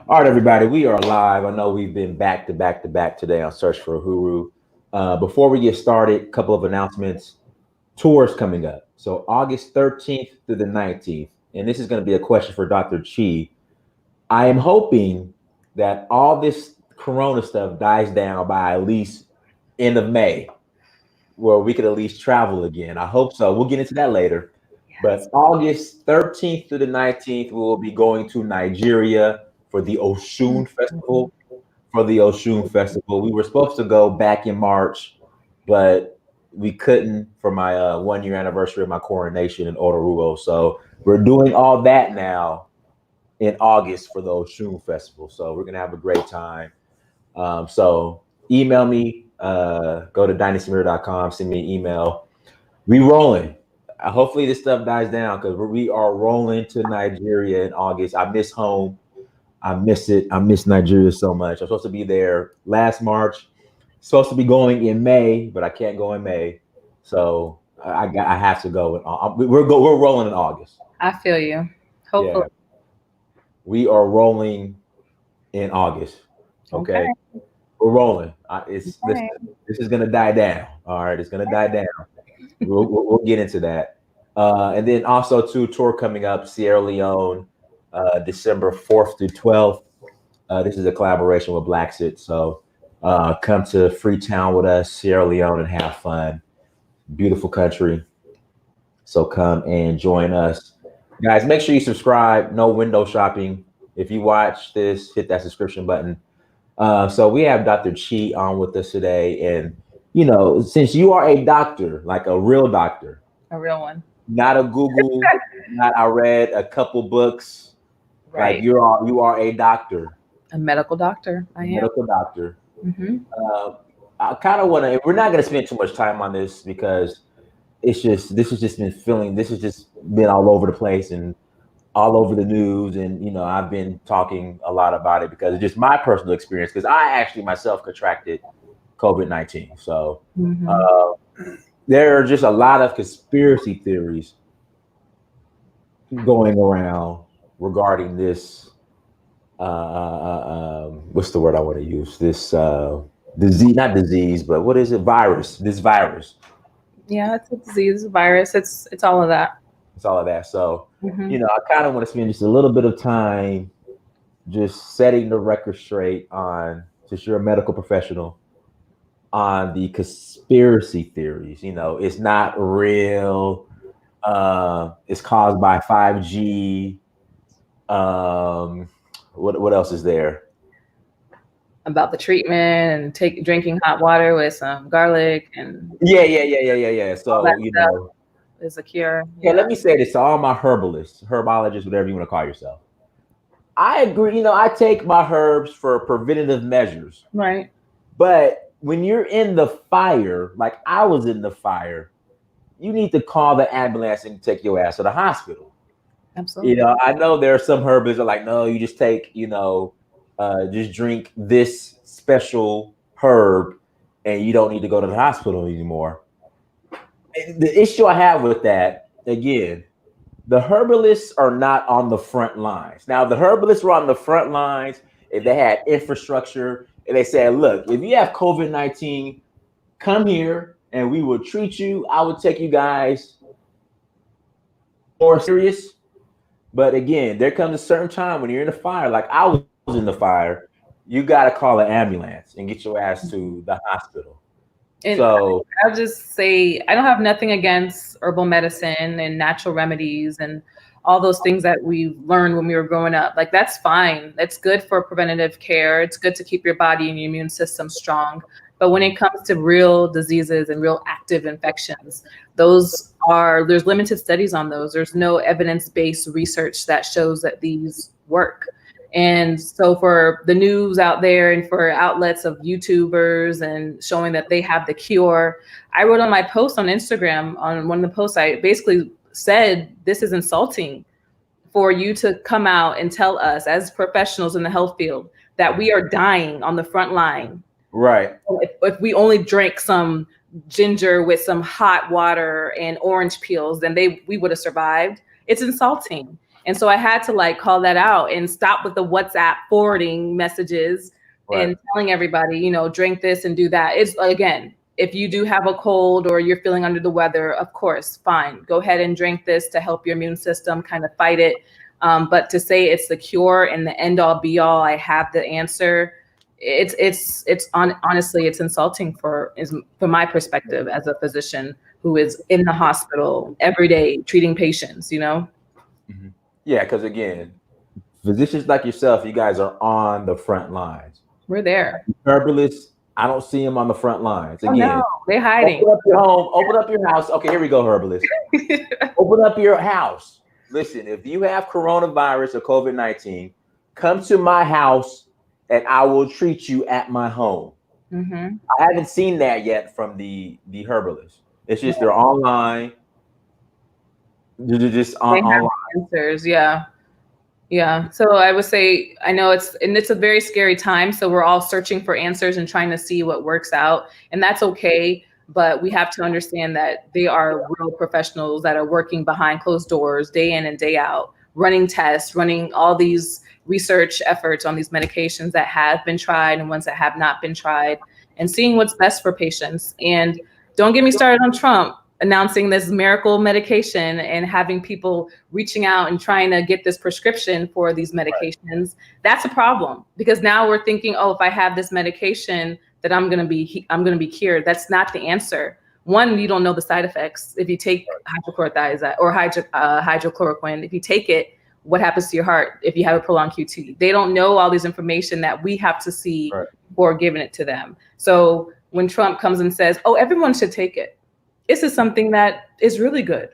All right, everybody, we are live. I know we've been back to back to back today on Search for a Huru. Before we get started, a couple of announcements. Tours coming up. So August 13th through the 19th. And this is going to be a question for Dr. Chi. I am hoping that all this Corona stuff dies down by at least end of May, where we could at least travel again. I hope so. We'll get into that later. But August 13th through the 19th, we will be going to Nigeria for the Oshun Festival. We were supposed to go back in March, but we couldn't for my 1 year anniversary of my coronation in Otaruo. So we're doing all that now in August for the Oshun Festival. So we're gonna have a great time. So email me, go to dynastymirror.com, send me an email. We rolling. Hopefully this stuff dies down because we are rolling to Nigeria in August. I miss home. I miss it. I miss Nigeria so much. I'm supposed to be there last March. Supposed to be going in May, but I can't go in May. So I have to go. We're rolling in August. I feel you. Hopefully. Yeah. We are rolling in August. Okay. We're rolling. This is gonna die down. All right, it's gonna die down. We'll get into that. And then also tour coming up, Sierra Leone, December 4th through 12th. This is a collaboration with Blacksit. So come to Freetown with us, Sierra Leone, and have fun. Beautiful country. So come and join us. Guys, make sure you subscribe. No window shopping. If you watch this, hit that subscription button. So we have Dr. Chi on with us today. And, you know, since you are a doctor, like a real doctor. A real one. Not a Google, I read a couple books. Right. Like you are a doctor. A medical doctor. I am. Medical doctor. Mm-hmm. I kind of want to, we're not going to spend too much time on this because this has just been all over the place and all over the news. And, you know, I've been talking a lot about it because it's just my personal experience because I actually myself contracted COVID-19. So there are just a lot of conspiracy theories going around regarding this. What's the word I want to use? This disease, not disease, but what is it? Virus. This virus. Yeah, it's a disease, virus. It's all of that. It's all of that. So, you know, I kind of want to spend just a little bit of time just setting the record straight on, since you're a medical professional, on the conspiracy theories. You know, it's not real. It's caused by 5G. What else is there? About the treatment and drinking hot water with some garlic and yeah. So you know, is a cure. Yeah, let me say this to all my herbalists, herbologists, whatever you want to call yourself. I agree. You know, I take my herbs for preventative measures. Right. But when you're in the fire, like I was in the fire, you need to call the ambulance and take your ass to the hospital. Absolutely. You know, I know there are some herbalists that are like, no, you just take, you know, just drink this special herb and you don't need to go to the hospital anymore. The issue I have with that, again, the herbalists are not on the front lines. Now, the herbalists were on the front lines if they had infrastructure and they said, look, if you have COVID-19, come here and we will treat you. I would take you guys more serious. But again, there comes a certain time when you're in the fire, like I was in the fire, you got to call an ambulance and get your ass to the hospital. And so I'll just say, I don't have nothing against herbal medicine and natural remedies and all those things that we learned when we were growing up. Like, that's fine. That's good for preventative care. It's good to keep your body and your immune system strong. But when it comes to real diseases and real active infections, there's limited studies on those. There's no evidence-based research that shows that these work. And so for the news out there and for outlets of YouTubers and showing that they have the cure, I wrote on my post on Instagram, on one of the posts, I basically said, this is insulting for you to come out and tell us as professionals in the health field that we are dying on the front line. Right. If we only drank some ginger with some hot water and orange peels, then we would have survived. It's insulting. And so I had to like call that out and stop with the WhatsApp forwarding messages and telling everybody, you know, drink this and do that. It's, again, if you do have a cold or you're feeling under the weather, of course, fine. Go ahead and drink this to help your immune system kind of fight it. But to say it's the cure and the end all be all, I have the answer. Honestly, it's insulting from my perspective as a physician who is in the hospital every day treating patients, you know? Mm-hmm. Yeah, because again, physicians like yourself, you guys are on the front lines. We're there. Herbalists, I don't see them on the front lines. Again, no, they're hiding. Open up your home, open up your house. Okay, here we go, herbalists. Open up your house. Listen, if you have coronavirus or COVID-19, come to my house and I will treat you at my home. Mm-hmm. I haven't seen that yet from the herbalists. It's just they're online. They're just online answers. Yeah. Yeah. So I would say, I know it's a very scary time. So we're all searching for answers and trying to see what works out. And that's okay. But we have to understand that they are real professionals that are working behind closed doors day in and day out, running tests, running all these research efforts on these medications that have been tried and ones that have not been tried, and seeing what's best for patients. And don't get me started on Trump announcing this miracle medication and having people reaching out and trying to get this prescription for these medications. That's a problem, because now we're thinking, oh, if I have this medication that I'm going to be cured. That's not the answer. One, you don't know the side effects. If you take hydrochlorothiazide or hydrochloroquine, if you take it, what happens to your heart if you have a prolonged QT? They don't know all this information that we have to see before giving it to them. So when Trump comes and says, oh, everyone should take it, this is something that is really good.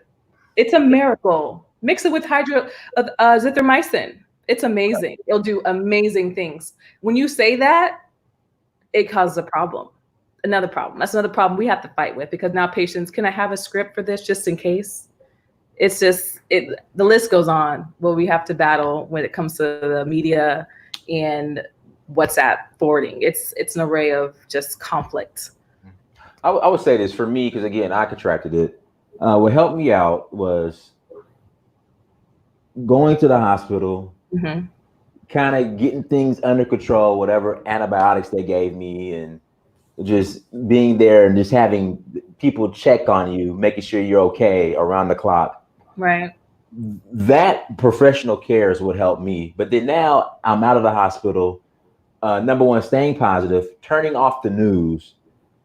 It's a miracle. Mix it with azithromycin. It's amazing. It'll do amazing things. When you say that, it causes a problem. Another problem. That's another problem we have to fight with, because now patients, can I have a script for this just in case? It's just, the list goes on what we have to battle when it comes to the media and WhatsApp forwarding. It's an array of just conflict. I would say this for me, because again, I contracted it. What helped me out was going to the hospital, kind of getting things under control, whatever antibiotics they gave me, and just being there and just having people check on you, making sure you're okay around the clock. Right. That professional care is what helped me. But then now I'm out of the hospital. Number one, staying positive, turning off the news.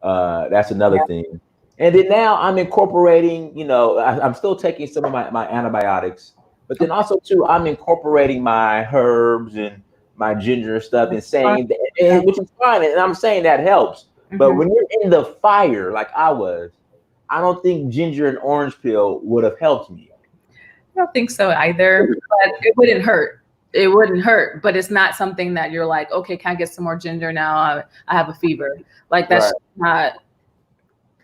That's another thing. And then now I'm incorporating, I'm still taking some of my antibiotics, but then also too, I'm incorporating my herbs and my ginger and stuff, and saying that, which is fine. And I'm saying that helps. But when you're in the fire, like I was, I don't think ginger and orange peel would have helped me. I don't think so either, but it wouldn't hurt. It wouldn't hurt, but it's not something that you're like, okay, can I get some more ginger now? I have a fever. Like that's not,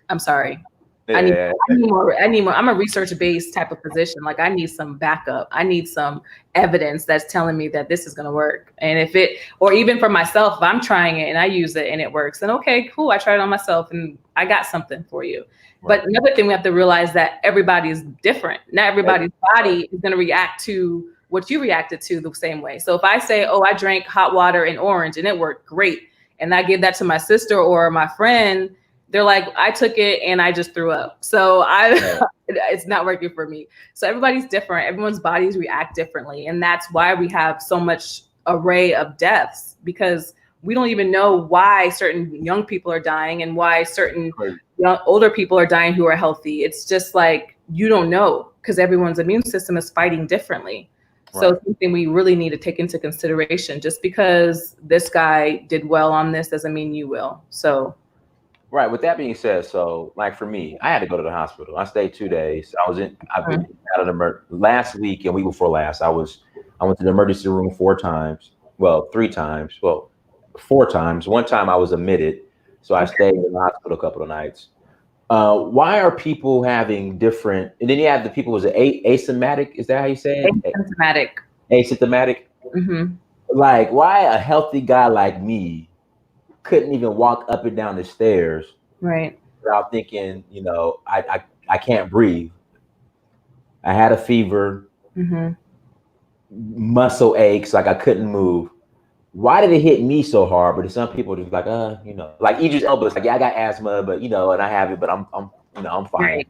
I'm sorry. Yeah. I need more. I'm a research-based type of physician. Like I need some backup. I need some evidence that's telling me that this is going to work. And or even for myself, if I'm trying it and I use it and it works, then okay, cool. I tried it on myself and I got something for you. Right. But another thing we have to realize that everybody is different. Not everybody's body is going to react to what you reacted to the same way. So if I say, oh, I drank hot water and orange and it worked great, and I give that to my sister or my friend, they're like, I took it and I just threw up. So it's not working for me. So everybody's different. Everyone's bodies react differently. And that's why we have so much array of deaths, because we don't even know why certain young people are dying and why certain older people are dying who are healthy. It's just like, you don't know, because everyone's immune system is fighting differently. So it's something we really need to take into consideration. Just because this guy did well on this doesn't mean you will. So. Right. With that being said, so like for me, I had to go to the hospital. I stayed 2 days. I've been out of the last week and week before last. I went to the emergency room 4 times. Well, 3 times. Well, 4 times. One time I was admitted, so I stayed in the hospital a couple of nights. Why are people having different? And then you have the people who's asymptomatic. Is that how you say it? Asymptomatic. Mm-hmm. Like, why a healthy guy like me couldn't even walk up and down the stairs without thinking, I can't breathe. I had a fever. muscle aches, like I couldn't move. Why did it hit me so hard? But some people just like, like Idris Elba, it's like, yeah, I got asthma, but and I have it, but I'm fine. Right.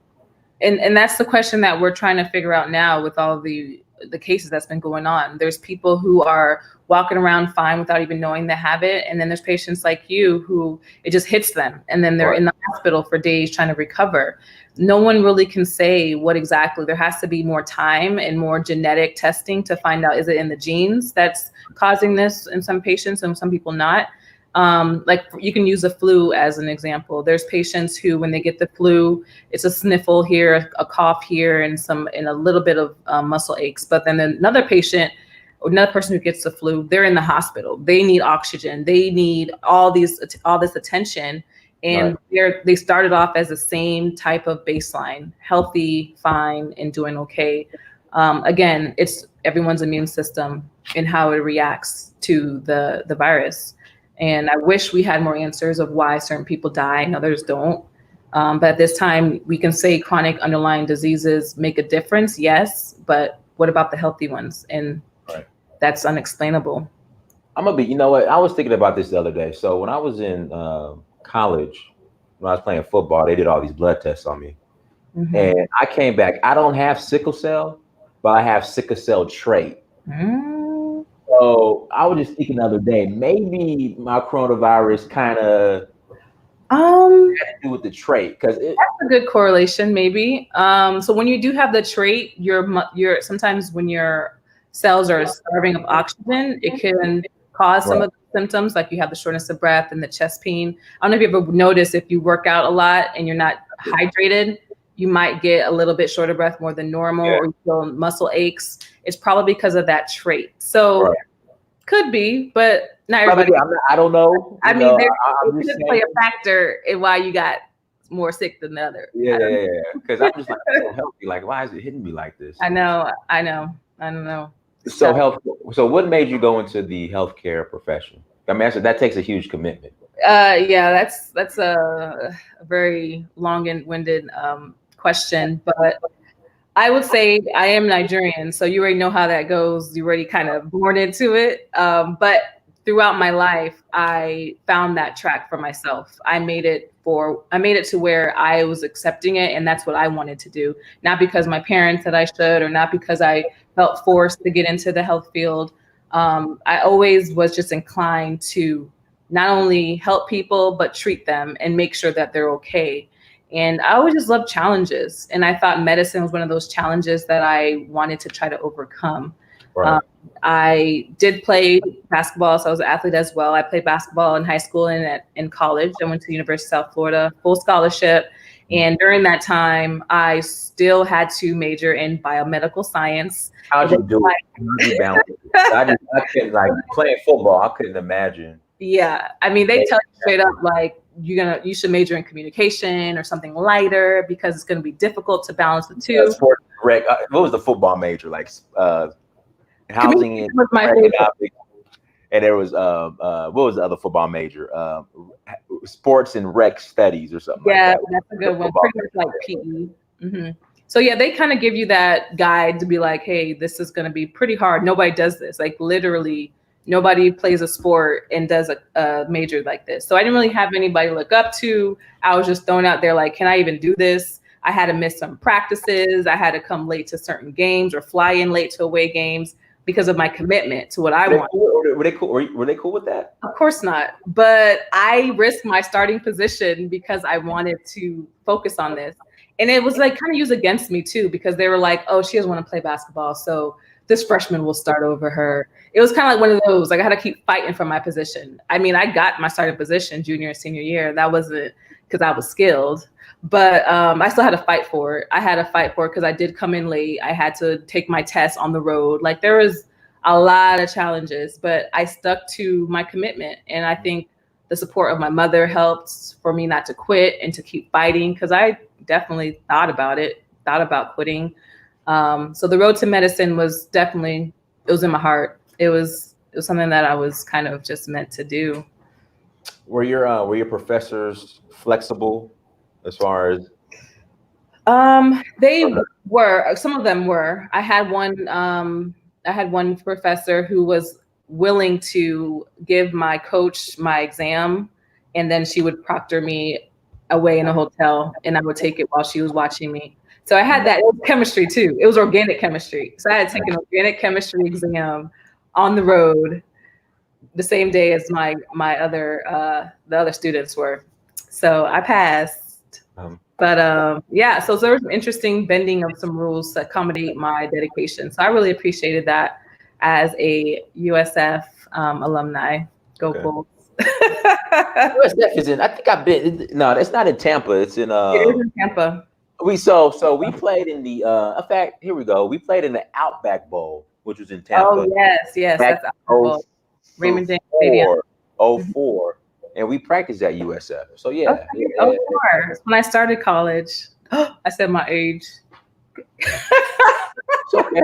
And that's the question that we're trying to figure out now with all the cases that's been going on. There's people who are walking around fine without even knowing they have it, and then there's patients like you who it just hits them, and then they're in the hospital for days trying to recover. No one really can say what exactly. There has to be more time and more genetic testing to find out, is it in the genes that's causing this in some patients and some people not. Like you can use the flu as an example. There's patients who, when they get the flu, it's a sniffle here, a cough here, and a little bit of muscle aches. But then another person who gets the flu, they're in the hospital. They need oxygen. They need all this attention. And they started off as the same type of baseline, healthy, fine, and doing okay. Again, it's everyone's immune system and how it reacts to the virus. And I wish we had more answers of why certain people die and others don't. But at this time, we can say chronic underlying diseases make a difference, yes. But what about the healthy ones? And that's unexplainable. I'm gonna be, you know what? I was thinking about this the other day. So when I was in college, when I was playing football, they did all these blood tests on me. Mm-hmm. And I came back. I don't have sickle cell, but I have sickle cell trait. Mm. So I was just thinking the other day, maybe my coronavirus kind of had to do with the trait, because that's a good correlation, maybe. So when you do have the trait, you're sometimes when your cells are starving of oxygen, it can cause some of the symptoms, like you have the shortness of breath and the chest pain. I don't know if you ever notice, if you work out a lot and you're not hydrated, you might get a little bit shorter breath more than normal, or you feel muscle aches. It's probably because of that trait. So could be, but not everybody. I don't know. I mean, it could play a factor in why you got more sick than the other. Yeah. Because I'm just like, so healthy. Like, why is it hitting me like this? I know. I don't know. So what made you go into the healthcare profession? I mean, that takes a huge commitment. Yeah, that's a very long and winded question, but I would say I am Nigerian, so you already know how that goes. You're already kind of born into it. But throughout my life, I found that track for myself. I made it to where I was accepting it, and that's what I wanted to do. Not because my parents said I should, or not because I felt forced to get into the health field. I always was just inclined to not only help people, but treat them and make sure that they're okay. And I always just loved challenges. And I thought medicine was one of those challenges that I wanted to try to overcome. Right. I did play basketball, so I was an athlete as well. I played basketball in high school and in college. I went to the University of South Florida, full scholarship. And during that time, I still had to major in biomedical science. How'd you do it? I couldn't, like, playing football, I couldn't imagine. Yeah, I mean, they tell you straight up, like, you should major in communication or something lighter because it's going to be difficult to balance the two. What was the football major like? Housing and was my favorite. And there was what was the other football major? Sports and rec studies or something. Yeah, like that. That's a good one. Pretty much like PE. Mm-hmm. So yeah, they kind of give you that guide to be like, hey, this is going to be pretty hard. Nobody does this. Like literally, nobody plays a sport and does a major like this. So I didn't really have anybody to look up to. I was just thrown out there like, can I even do this? I had to miss some practices. I had to come late to certain games or fly in late to away games because of my commitment to what I wanted. Were they cool? Were they cool with that? Of course not. But I risked my starting position because I wanted to focus on this. And it was like kind of used against me too, because they were like, oh, she doesn't want to play basketball, so this freshman will start over her. It was kind of like one of those, like I had to keep fighting for my position. I mean, I got my starting position junior and senior year. That wasn't because I was skilled, but I still had to fight for it. I had to fight for it because I did come in late. I had to take my test on the road. Like there was a lot of challenges, but I stuck to my commitment. And I think the support of my mother helped for me not to quit and to keep fighting, because I definitely thought about quitting. So the road to medicine was definitely, it was in my heart. It was something that I was kind of just meant to do. Were your professors flexible as far as? They were. Some of them were. I had one I had one professor who was willing to give my coach my exam, and then she would proctor me away in a hotel, and I would take it while she was watching me. So I had that. It was chemistry too. It was organic chemistry. So I had to take an organic chemistry exam on the road the same day as my other the other students were. So I passed. But yeah, so there was some interesting bending of some rules to accommodate my dedication. So I really appreciated that as a USF alumni. Go Bulls. USF is in. I think I've been. No, it's not in Tampa. It's in. It is in Tampa. So we played in the. In fact, here we go. We played in the Outback Bowl, which was in Tampa. Oh yes, that's Outback Bowl. Raymond James Stadium. 04. And we practiced at USF. So yeah. Okay. Yeah. 04. When I started college. I said my age. It's okay.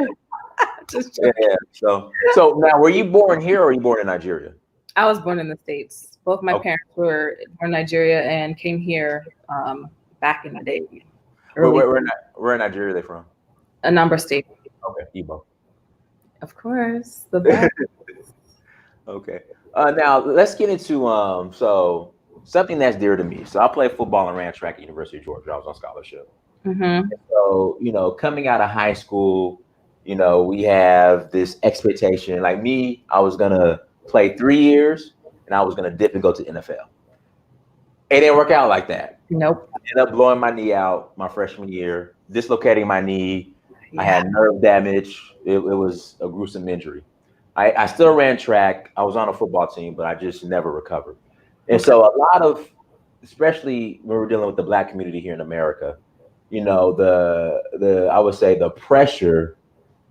Yeah. So now, were you born here or were you born in Nigeria? I was born in the States. Both my parents were born in Nigeria and came here back in the day. Where in Nigeria are they from? Anambra State. Okay, Igbo. Of course. The best. Okay. Now let's get into so something that's dear to me. So I played football and ran track at University of Georgia. I was on scholarship. Mm-hmm. So coming out of high school, we have this expectation. Like me, I was gonna play 3 years, and I was gonna dip and go to NFL. It didn't work out like that. Nope. I ended up blowing my knee out my freshman year, dislocating my knee. Yeah. I had nerve damage. It was a gruesome injury. I still ran track. I was on a football team, but I just never recovered. And so a lot of, especially when we're dealing with the Black community here in America, I would say the pressure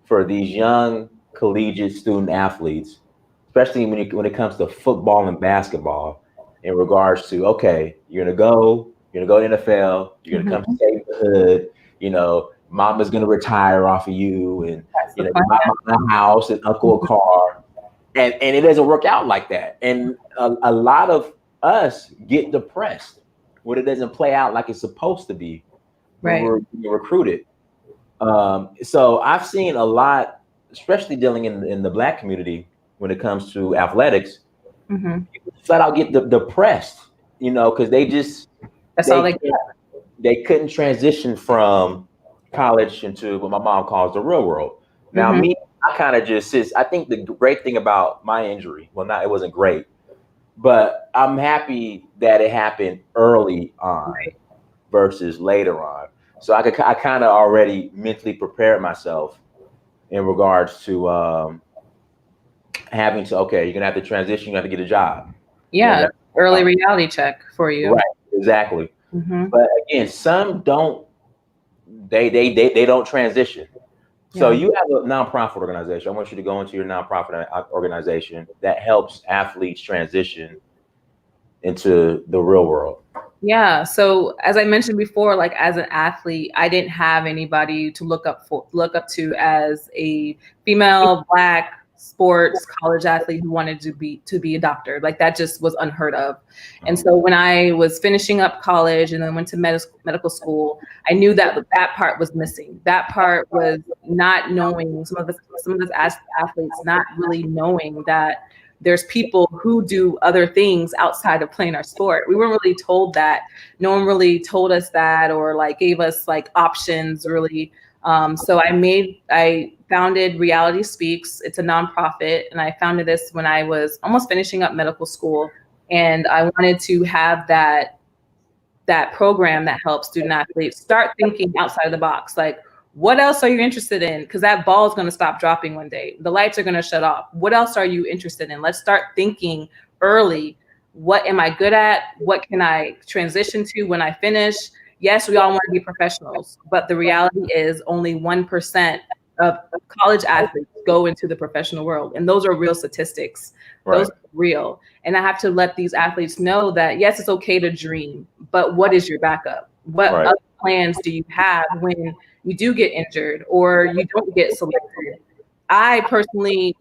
for these young collegiate student athletes, especially when it comes to football and basketball, in regards to, okay, you're gonna go to NFL, you're gonna come save the hood, mama's gonna retire off of you, and buy a house and uncle a car, and it doesn't work out like that. And a lot of us get depressed when it doesn't play out like it's supposed to be when we're being recruited. So I've seen a lot, especially dealing in the Black community when it comes to athletics. People flat out get depressed, because they couldn't transition from college into what my mom calls the real world. Now, me, I kind of I think the great thing about my injury, it wasn't great, but I'm happy that it happened early on versus later on. So I kind of already mentally prepared myself in regards to having to, okay, you're gonna have to transition, you have to get a job. Yeah, early reality check for you. Right, exactly. But again, some don't. They don't transition. So you have a nonprofit organization. I want you to go into your nonprofit organization that helps athletes transition into the real world. Yeah. So as I mentioned before, like as an athlete, I didn't have anybody to look up to as a female Black sports college athlete who wanted to be a doctor. Like that just was unheard of. And so when I was finishing up college and then went to medical school, I knew that part was missing. That part was not knowing some of us athletes not really knowing that there's people who do other things outside of playing our sport. We weren't really told that. No one really told us that or like gave us like options really. So I founded Reality Speaks. It's a nonprofit, and I founded this when I was almost finishing up medical school, and I wanted to have that program that helps student athletes start thinking outside of the box. Like, what else are you interested in? Because that ball is going to stop dropping one day. The lights are going to shut off. What else are you interested in? Let's start thinking early. What am I good at? What can I transition to when I finish? Yes, we all want to be professionals, but the reality is only 1% of college athletes go into the professional world. And those are real statistics. Right. Those are real. And I have to let these athletes know that, yes, it's okay to dream, but what is your backup? What other plans do you have when you do get injured or you don't get selected? I personally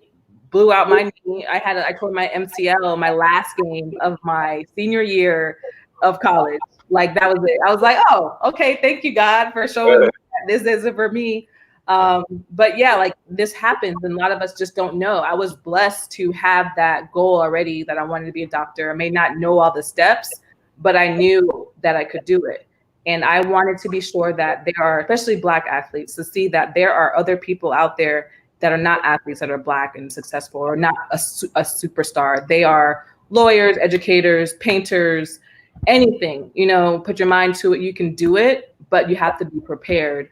blew out my knee. I tore my MCL my last game of my senior year of college. Like that was it. I was like, oh, okay, thank you, God, for showing me that this isn't for me. But yeah, like this happens and a lot of us just don't know. I was blessed to have that goal already that I wanted to be a doctor. I may not know all the steps, but I knew that I could do it. And I wanted to be sure that there are, especially Black athletes, to see that there are other people out there that are not athletes that are Black and successful or not a superstar. They are lawyers, educators, painters, anything, put your mind to it. You can do it, but you have to be prepared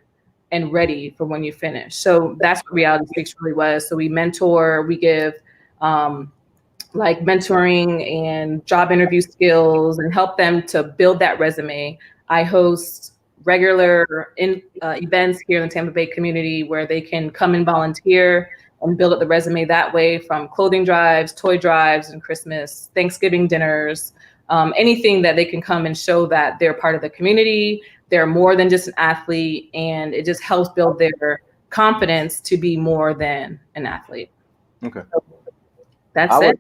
and ready for when you finish. So that's what Reality Speaks really was. So we mentor, we give like mentoring and job interview skills and help them to build that resume. I host regular events here in the Tampa Bay community where they can come and volunteer and build up the resume that way, from clothing drives, toy drives, and Christmas, Thanksgiving dinners, anything that they can come and show that they're part of the community. They're more than just an athlete, and it just helps build their confidence to be more than an athlete. Okay. So that's it.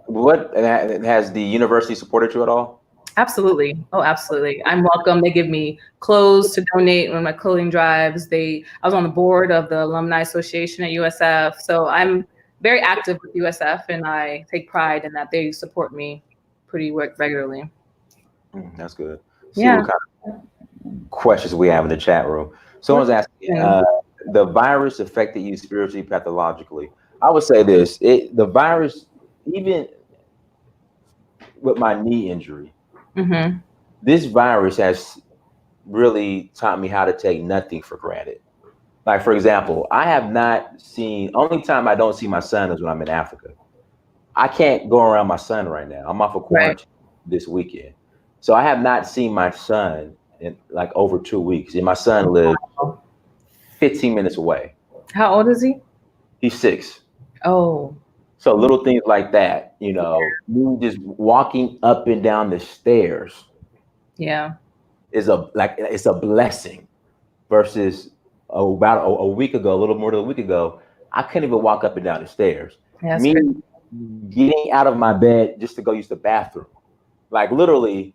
What has the university supported you at all? Absolutely. Oh, absolutely. I'm welcome. They give me clothes to donate on my clothing drives. I was on the board of the Alumni Association at USF. So I'm very active with USF, and I take pride in that they support me pretty regularly. That's good. Yeah. What kind of questions we have in the chat room. Someone's asking, the virus affected you spiritually, pathologically. I would say this, the virus, even with my knee injury, this virus has really taught me how to take nothing for granted. Like, for example, I have not seen, only time I don't see my son is when I'm in Africa. I can't go around my son right now. I'm off of quarantine this weekend. So I have not seen my son in like over 2 weeks. And my son lives 15 minutes away. How old is he? He's 6. Oh. So little things like that, me just walking up and down the stairs. Yeah. It's a blessing versus about a week ago, a little more than a week ago, I couldn't even walk up and down the stairs. Yeah, me getting out of my bed just to go use the bathroom. Like literally,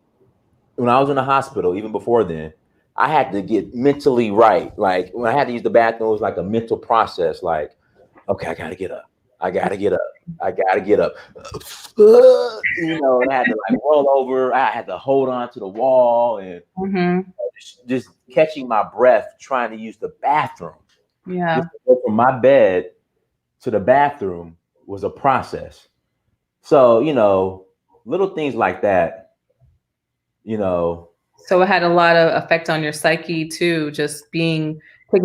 when I was in the hospital, even before then, I had to get mentally right. Like when I had to use the bathroom, it was like a mental process. Like, okay, I gotta get up. I gotta get up. I gotta get up. And I had to like roll over. I had to hold on to the wall and just catching my breath, trying to use the bathroom. Yeah. Just to go from my bed to the bathroom was a process. So, little things like that, So it had a lot of effect on your psyche too, just taking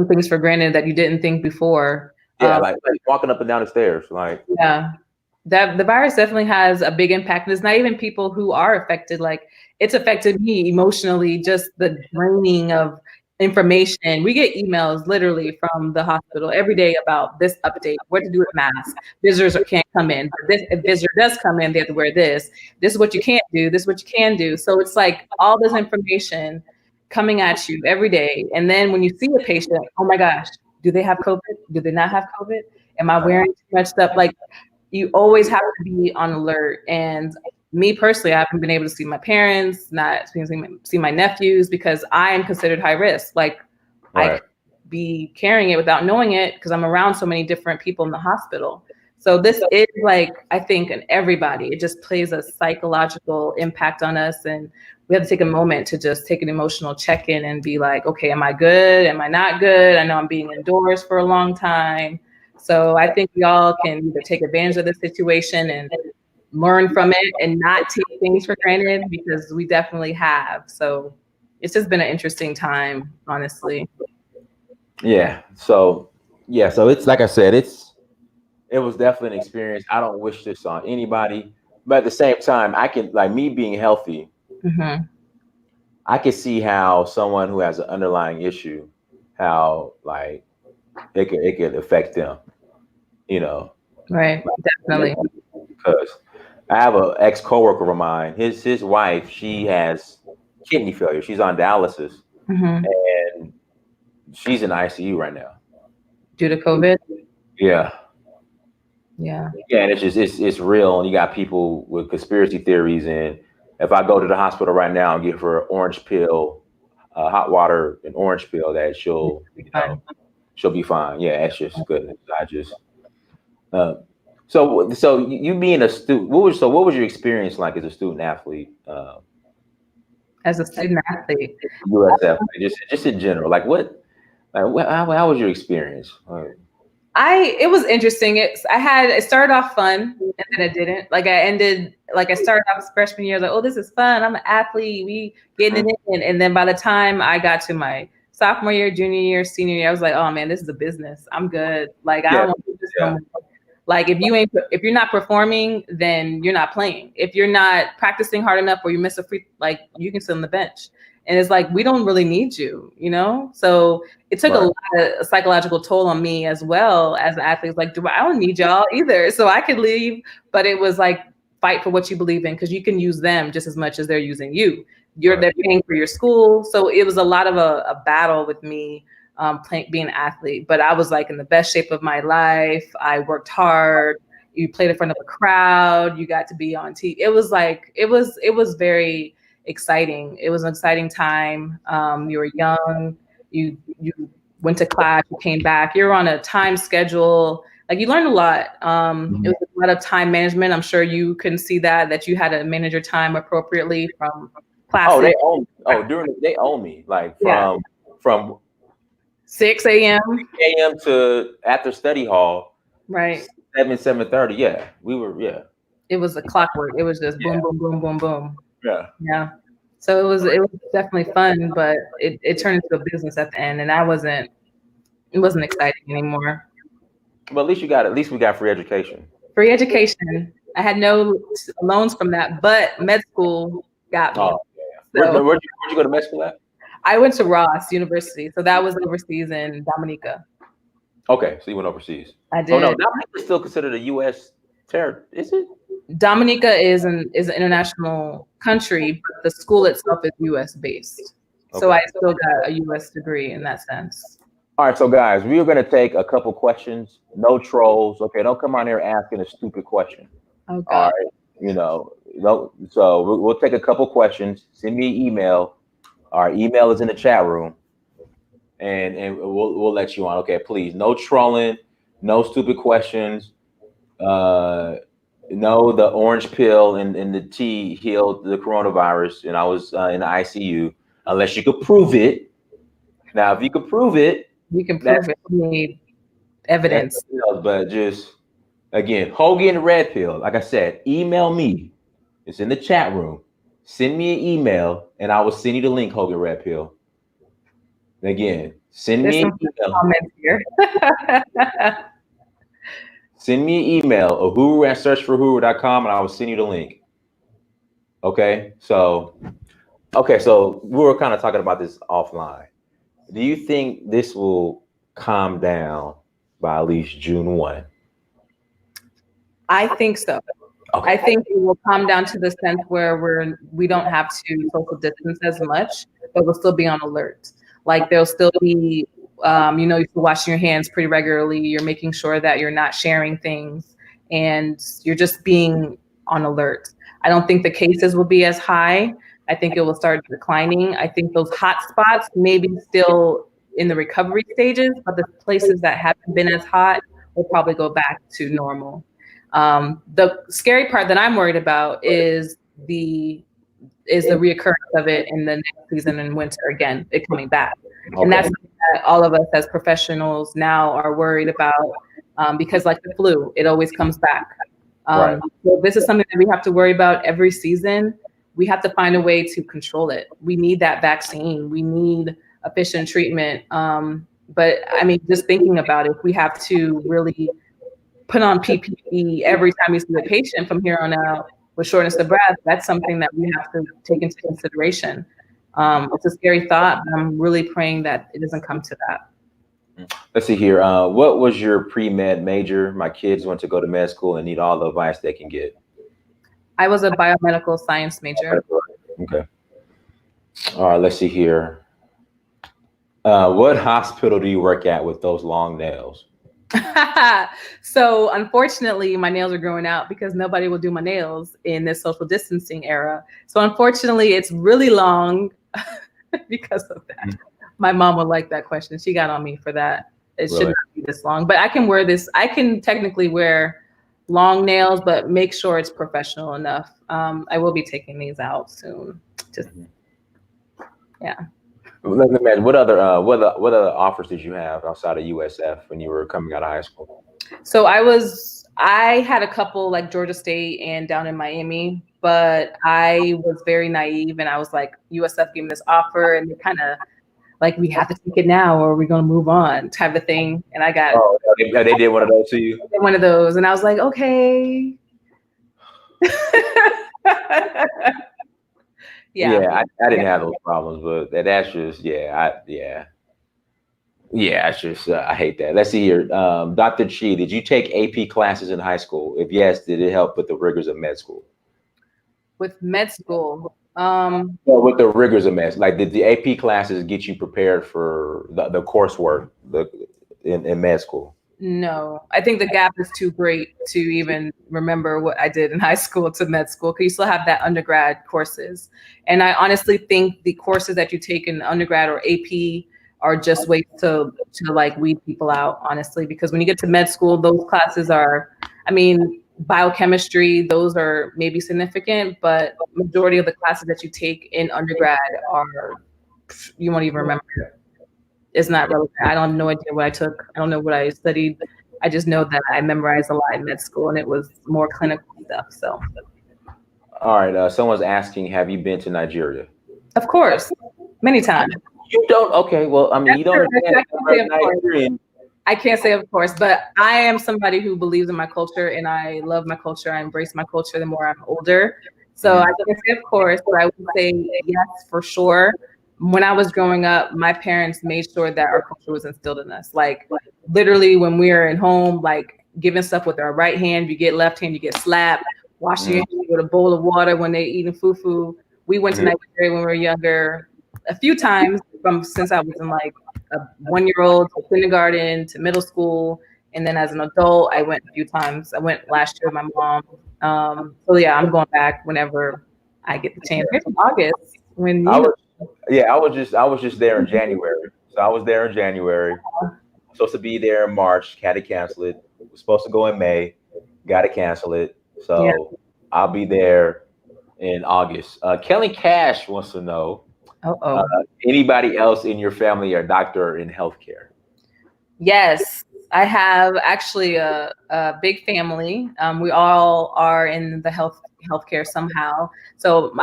things for granted that you didn't think before. Yeah, like walking up and down the stairs. Like, yeah, the virus definitely has a big impact. And it's not even people who are affected. Like it's affected me emotionally, just the draining of information. We get emails literally from the hospital every day about this update, what to do with masks. Visitors can't come in. But if visitor does come in, they have to wear this. This is what you can't do. This is what you can do. So it's like all this information coming at you every day. And then when you see a patient, oh my gosh, do they have COVID? Do they not have COVID? Am I wearing too much stuff? Like you always have to be on alert. And me personally, I haven't been able to see my parents, not see my nephews because I am considered high risk. Like I could be carrying it without knowing it because I'm around so many different people in the hospital. So this is like, I think, in everybody, it just plays a psychological impact on us. And we have to take a moment to just take an emotional check-in and be like, okay, am I good? Am I not good? I know I'm being indoors for a long time. So I think we all can either take advantage of this situation and learn from it and not take things for granted because we definitely have. So it's just been an interesting time, honestly. Yeah. So it's like I said, it was definitely an experience. I don't wish this on anybody, but at the same time, I can, like me being healthy, I can see how someone who has an underlying issue, how like it could affect them, Right. Definitely. Because I have an ex coworker of mine. His wife, she has kidney failure. She's on dialysis, and she's in ICU right now due to COVID. Yeah. Yeah. Yeah, and it's real. And you got people with conspiracy theories. And if I go to the hospital right now and give her an orange pill, hot water, an orange pill, that she'll, she'll be fine. Yeah, that's just good. I just so you being a student, what was your experience like as a student athlete? As a student athlete. USF, just in general, how was your experience? It was interesting. It started off fun and then it didn't. I started off as freshman year, like, oh, this is fun. I'm an athlete. We getting it in. And then by the time I got to my sophomore year, junior year, senior year, I was like, oh man, this is a business. I'm good. Like, I don't want to do this no more. Like, if you're not performing, then you're not playing. If you're not practicing hard enough or you miss a free, like, you can sit on the bench. And it's like, we don't really need you, you know? So it took a lot of psychological toll on me as well as an athlete. Like, I don't need y'all either. So I could leave, but it was like, fight for what you believe in, because you can use them just as much as they're using you. They're paying for your school. So it was a lot of a battle with me being an athlete, but I was like in the best shape of my life. I worked hard. You played in front of a crowd. You got to be on TV. It was very exciting. It was an exciting time. You were young. You went to class. You came back. You were on a time schedule. Like, you learned a lot. It was a lot of time management. I'm sure you can see that you had to manage your time appropriately from classes. They own me like from 6 a.m. to after study hall. Right. 7:30. Yeah, we were. Yeah. It was a clockwork. It was just boom, boom, boom, boom, boom. Yeah. Yeah. So it was definitely fun, but it turned into a business at the end, and it wasn't exciting anymore. But at least we got free education. Free education. I had no loans from that, but med school got me. Oh, yeah. So, where'd you go to med school at? I went to Ross University, so that was overseas in Dominica. Okay, so you went overseas. I did. Oh no, Dominica is still considered a U.S. territory, is it? Dominica is an international country, but the school itself is U.S. based. Okay. So I still got a U.S. degree in that sense. All right, so guys, we are going to take a couple questions. No trolls. Okay, don't come on here asking a stupid question. Oh, God. All right, so we'll take a couple questions. Send me an email. Our email is in the chat room, and we'll let you on. Okay, please, no trolling, no stupid questions. No, the orange pill and the tea healed the coronavirus, and I was in the ICU. Unless you could prove it. Now, if you could prove it, you can prove it. You need evidence. But just again, Hoagie red pill. Like I said, email me. It's in the chat room. Send me an email, and I will send you the link. Hoagie red pill. Again, send me an email. Comments here. Send me an email, Uhuru at searchforhuru.com, and I will send you the link. Okay, so we were kind of talking about this offline. Do you think this will calm down by at least June 1? I think so. Okay. I think it will calm down to the sense where we don't have to social distance as much, but we'll still be on alert. Like, there'll still be, you're washing your hands pretty regularly. You're making sure that you're not sharing things, and you're just being on alert. I don't think the cases will be as high. I think it will start declining. I think those hot spots may be still in the recovery stages, but the places that haven't been as hot will probably go back to normal. The scary part that I'm worried about is the reoccurrence of it in the next season in winter again, it coming back. Okay. And that's something that all of us as professionals now are worried about, because like the flu, it always comes back. Right. So this is something that we have to worry about every season. We have to find a way to control it. We need that vaccine. We need efficient treatment. But I mean, just thinking about it, if we have to really put on PPE every time we see a patient from here on out with shortness of breath, that's something that we have to take into consideration. It's a scary thought, but I'm really praying that it doesn't come to that. Let's see here. What was your pre-med major? My kids want to go to med school and need all the advice they can get. I was a biomedical science major. Okay. All right, let's see here. What hospital do you work at with those long nails? So unfortunately, my nails are growing out because nobody will do my nails in this social distancing era. So unfortunately, it's really long because of that. My mom would like that question. She got on me for that. It should not be this long, but I can wear this. I can technically wear long nails, but make sure it's professional enough. I will be taking these out soon. Just yeah. Let me imagine, what other offers did you have outside of USF when you were coming out of high school? So I had a couple like Georgia State and down in Miami, but I was very naive and I was like, USF gave me this offer and they kind of like, we have to take it now or we're going to move on type of thing. And I got they did one of those to you? One of those. And I was like, okay. Yeah, I didn't have those problems, but that's just, it's just, I hate that. Let's see here. Dr. Chi, did you take AP classes in high school? If yes, did it help with the rigors of med school? With med school? Well, with the rigors of med, like did the AP classes get you prepared for the coursework in med school? No, I think the gap is too great to even remember what I did in high school to med school, because you still have that undergrad courses. And I honestly think the courses that you take in undergrad or AP are just ways to like weed people out, honestly, because when you get to med school, those classes are, I mean, biochemistry, those are maybe significant, but majority of the classes that you take in undergrad are, you won't even remember. It's not relevant. I don't have no idea what I took. I don't know what I studied. I just know that I memorized a lot in med school and it was more clinical stuff. So. All right. Someone's asking, have you been to Nigeria? Of course. Many times. You don't? Okay. Well, I mean, you don't. I can't say of course, but I am somebody who believes in my culture and I love my culture. I embrace my culture the more I'm older. So I can't say of course, but I would say yes, for sure. When I was growing up, my parents made sure that our culture was instilled in us. Like literally when we were at home, like giving stuff with our right hand, you get left hand, you get slapped, washing your hands with a bowl of water when they eating fufu. We went to Nigeria when we were younger a few times since I was in like a 1-year-old to kindergarten to middle school. And then as an adult, I went a few times. I went last year with my mom. So yeah, I'm going back whenever I get the chance. Maybe August when I was just there in January. So I was there in January. Supposed to be there in March, had to cancel it. Was supposed to go in May, got to cancel it. So I'll be there in August. Kelly Cash wants to know, anybody else in your family a doctor in healthcare? Yes, I have actually a big family. We all are in the healthcare somehow. So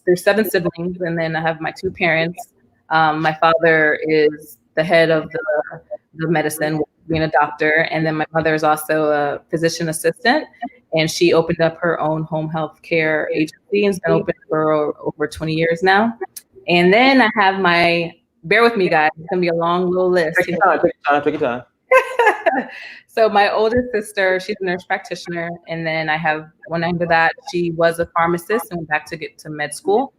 there's 7 siblings, and then I have my 2 parents. My father is the head of the medicine, being a doctor, and then my mother is also a physician assistant, and she opened up her own home health care agency and has been open for over 20 years now. And then I have bear with me, guys. It's gonna be a long little list. Take your time. So my oldest sister, she's a nurse practitioner, and then I have one under that. She was a pharmacist and went back to get to med school.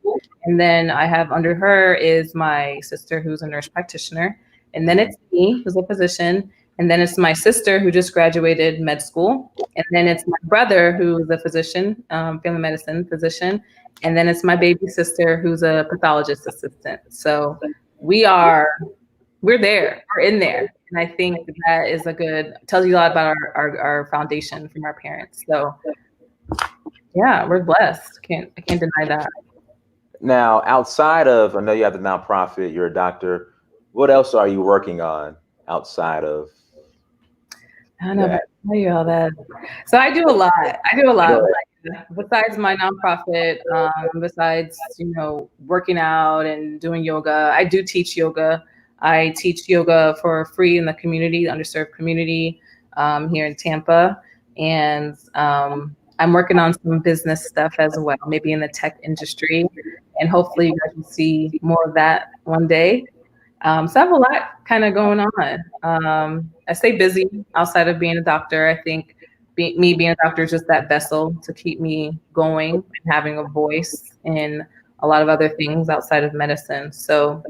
And then I have under her is my sister, who's a nurse practitioner, and then it's me, who's a physician, and then it's my sister who just graduated med school, and then it's my brother who's a physician, family medicine physician, and then it's my baby sister who's a pathologist assistant. So we're there, we're in there. And I think that is tells you a lot about our foundation from our parents. So yeah, we're blessed. I can't deny that. Now, outside of, I know you have the nonprofit, you're a doctor. What else are you working on outside of? I don't know if I can tell you all that. So I do a lot. Besides my nonprofit, besides, working out and doing yoga, I do teach yoga. I teach yoga for free in the community, the underserved community here in Tampa. And I'm working on some business stuff as well, maybe in the tech industry. And hopefully you guys will see more of that one day. So I have a lot kind of going on. I stay busy outside of being a doctor. I think me being a doctor is just that vessel to keep me going and having a voice in a lot of other things outside of medicine. So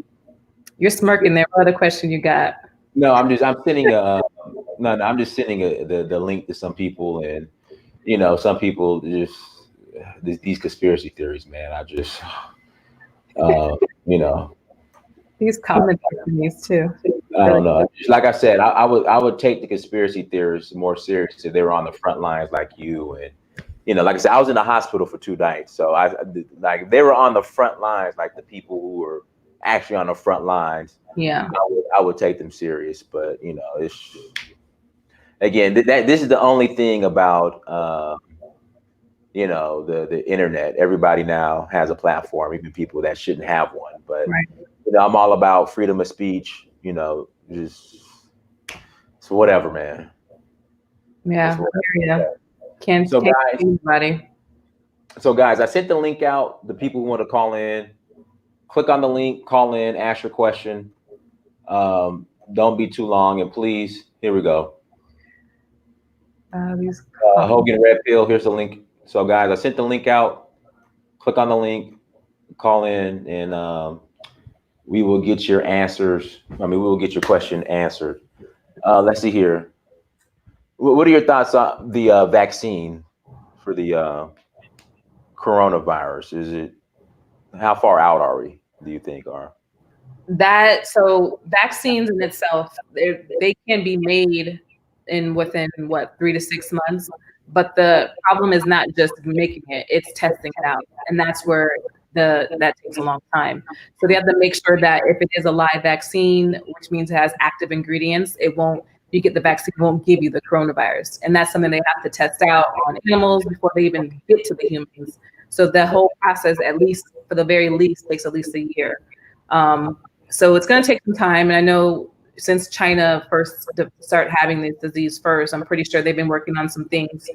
you're smirking there. What other question you got? No, I'm sending I'm just sending the link to some people, and some people just these conspiracy theories, man. I just these comment companies too. I don't know. Like I said, I would take the conspiracy theorists more serious if they were on the front lines like you. And like I said, I was in the hospital for 2 nights, so like if they were on the front lines, like the people who were actually on the front lines. Yeah, I would take them serious. But it's again this is the only thing about the internet. Everybody now has a platform, even people that shouldn't have one. But right. I'm all about freedom of speech. Just so whatever, man. Yeah, whatever. Can't anybody. So guys, I sent the link out. The people who want to call in, click on the link, call in, ask your question. Don't be too long, and please, here we go. Hogan Red Pill, here's the link. So guys, I sent the link out. Click on the link, call in, and we will get your answers. We will get your question answered. Let's see here. What are your thoughts on the vaccine for the coronavirus? How far out are we, do you think, are? So vaccines in itself, they can be made within 3 to 6 months. But the problem is not just making it, it's testing it out. And that's where that takes a long time. So they have to make sure that if it is a live vaccine, which means it has active ingredients, you get the vaccine, it won't give you the coronavirus. And that's something they have to test out on animals before they even get to the humans. So the whole process, at least for the very least, takes at least a year. So it's going to take some time. And I know since China first started having this disease first, I'm pretty sure they've been working on some things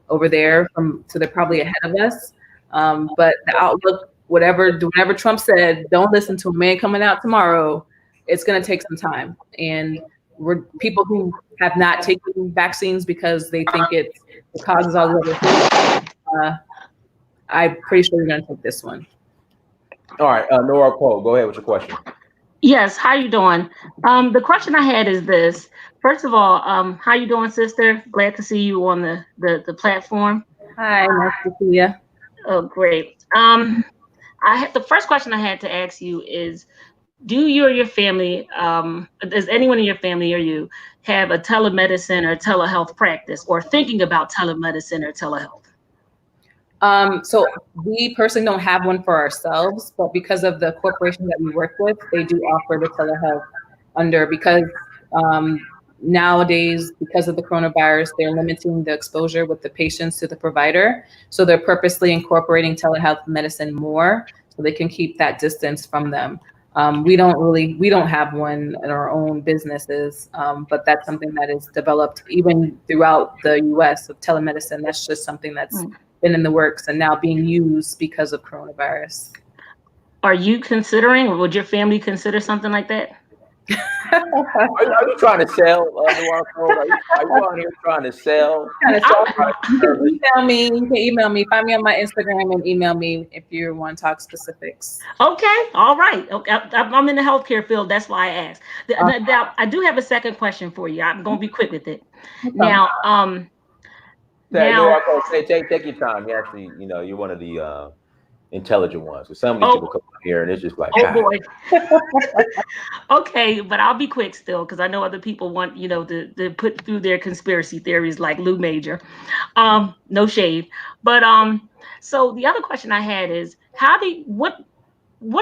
over there. So they're probably ahead of us. But the outlook, whatever Trump said, don't listen to him. Man, coming out tomorrow. It's going to take some time. And we're people who have not taken vaccines because they think it causes all the other things. I'm pretty sure you're going to take this one. All right, Nora Cole, go ahead with your question. Yes, how you doing? The question I had is this. First of all, how you doing, sister? Glad to see you on the platform. Hi, nice to see you. Oh, great. The first question I had to ask you is, do you or your family, does anyone in your family or you have a telemedicine or telehealth practice, or thinking about telemedicine or telehealth? So we personally don't have one for ourselves, but because of the corporation that we work with, they do offer the telehealth because nowadays, because of the coronavirus, they're limiting the exposure with the patients to the provider. So they're purposely incorporating telehealth medicine more so they can keep that distance from them. We don't have one in our own businesses, but that's something that is developed even throughout the US of telemedicine. That's just something that's been in the works and now being used because of coronavirus. Are you considering, or would your family consider something like that? Are you trying to sell? Are you on here trying to sell? You can email me. Find me on my Instagram and email me if you want to talk specifics. Okay, all right. Okay, I'm in the healthcare field. That's why I asked. Now, I do have a second question for you. I'm going to be quick with it. Now, take your time. You actually, you're one of the intelligent ones. So some of these people come here and it's just like, oh boy. Okay, but I'll be quick still because I know other people want to put through their conspiracy theories like Lou Major. No shade, but so the other question I had is what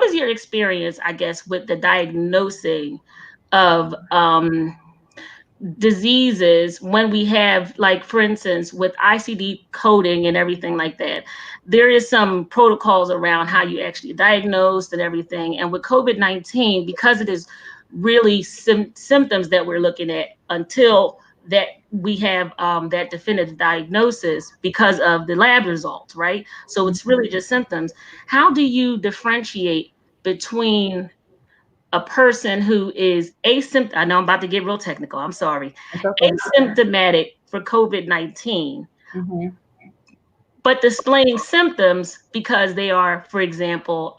is your experience, I guess, with the diagnosing of diseases when we have, like, for instance, with ICD coding and everything like that, there is some protocols around how you actually diagnose and everything. And with COVID-19, because it is really symptoms that we're looking at until that we have that definitive diagnosis because of the lab results, right? So it's really just symptoms. How do you differentiate between a person who is asymptomatic? I know I'm about to get real technical. I'm sorry. Okay. Asymptomatic for COVID-19, but displaying symptoms because they are, for example,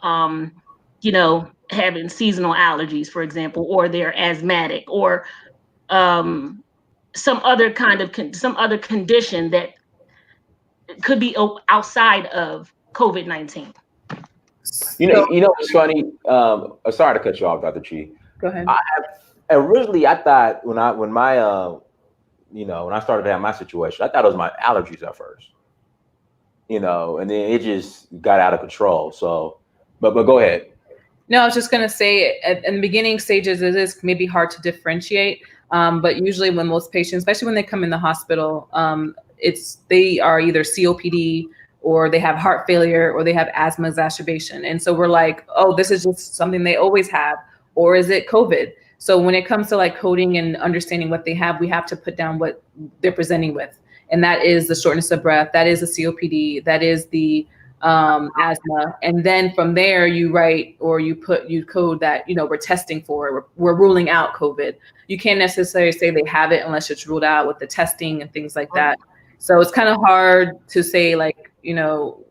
having seasonal allergies, for example, or they're asthmatic, or some other condition that could be outside of COVID-19. You know what's funny? Sorry to cut you off, Dr. Chi. Go ahead. I have Originally, I thought when I started to have my situation, I thought it was my allergies at first, and then it just got out of control. So, but go ahead. No, I was just gonna say in the beginning stages, it is maybe hard to differentiate. But usually, when most patients, especially when they come in the hospital, they are either COPD or they have heart failure or they have asthma exacerbation, and so we're like, oh, this is just something they always have, or is it COVID? So when it comes to like coding and understanding what they have, we have to put down what they're presenting with, and that is the shortness of breath, that is the COPD, that is the asthma, and then from there you write or you code that we're testing for, we're ruling out COVID. You can't necessarily say they have it unless it's ruled out with the testing and things like that. So it's kind of hard to say, like,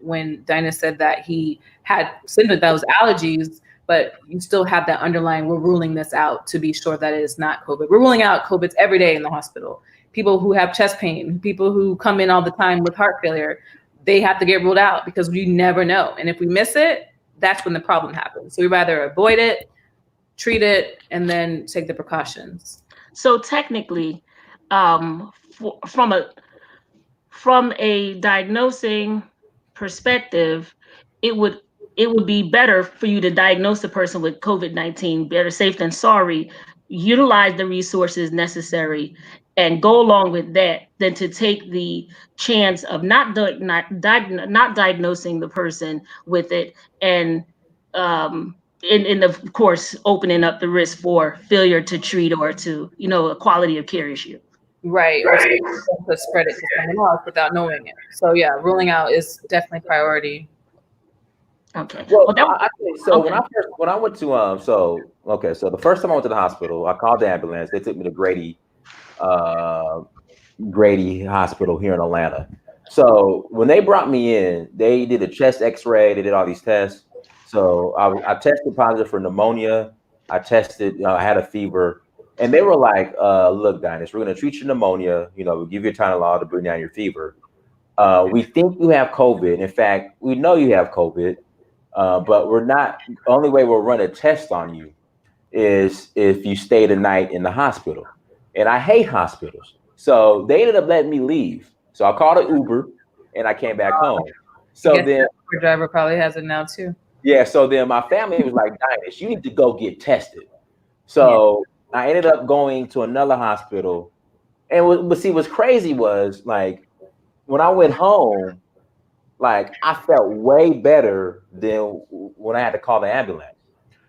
when Dinah said that he had symptoms that was allergies, but you still have that underlying, we're ruling this out to be sure that it is not COVID. We're ruling out COVID every day in the hospital. People who have chest pain, people who come in all the time with heart failure, they have to get ruled out because we never know. And if we miss it, that's when the problem happens. So we rather avoid it, treat it, and then take the precautions. So technically, from a diagnosing perspective, it would be better for you to diagnose the person with COVID-19, better safe than sorry, utilize the resources necessary and go along with that than to take the chance of not diagnosing the person with it, and of course opening up the risk for failure to treat or to a quality of care issue. Right. Or to spread it to someone else without knowing it. So yeah, ruling out is definitely priority. Okay. Well, when I went to so the first time I went to the hospital, I called the ambulance. They took me to Grady Hospital here in Atlanta. So when they brought me in, they did a chest X-ray. They did all these tests. So I tested positive for pneumonia. I had a fever, and they were like, "Look, Dinus, we're going to treat your pneumonia. We'll give you a Tylenol to bring down your fever. We think you have COVID. In fact, we know you have COVID, but we're not. The only way we'll run a test on you is if you stay the night in the hospital." And I hate hospitals. So they ended up letting me leave. So I called an Uber and I came back home. So then the Uber driver probably has it now too. Yeah. So then my family was like, Dinus, you need to go get tested. So I ended up going to another hospital. But see, what's crazy was, like, when I went home, like, I felt way better than when I had to call the ambulance.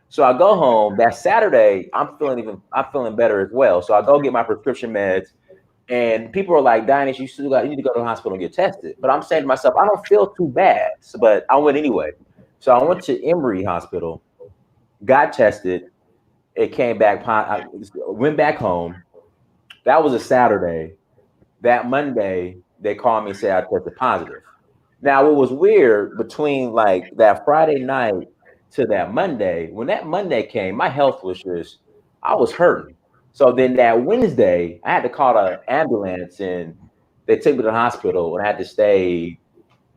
So I go home that Saturday. I'm feeling better as well. So I go get my prescription meds, and people are like, Dinus, you need to go to the hospital and get tested. But I'm saying to myself, I don't feel too bad. But I went anyway. So I went to Emory Hospital, got tested. It came back. I went back home. That was a Saturday. That Monday, they called me and said I tested positive. Now, what was weird, between like that Friday night to that Monday, when that Monday came, my health was I was hurting. So then that Wednesday, I had to call the ambulance, and they took me to the hospital, and I had to stay,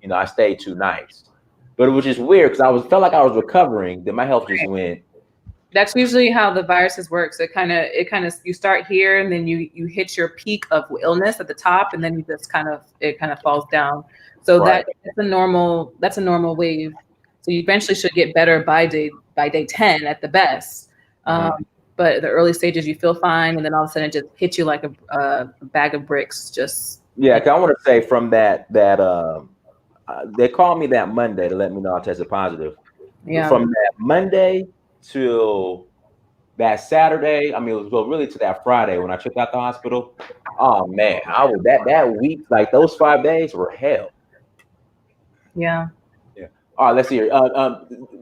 I stayed 2 nights. But it was just weird because felt like I was recovering. Then my health just went. That's usually how the viruses works. It kind of you start here, and then you hit your peak of illness at the top, and then you just it kind of falls down. So Right. that's a normal wave. So you eventually should get better by day 10 at the best. But the early stages, you feel fine, and then all of a sudden it just hits you like a bag of bricks. Just Yeah, because I want to say from that they called me that Monday to let me know I tested positive. yeah. From that Monday till that Saturday, it was really to that Friday when I checked out the hospital. Oh man, I was that week, like those 5 days were hell. Yeah. All right, let's see here.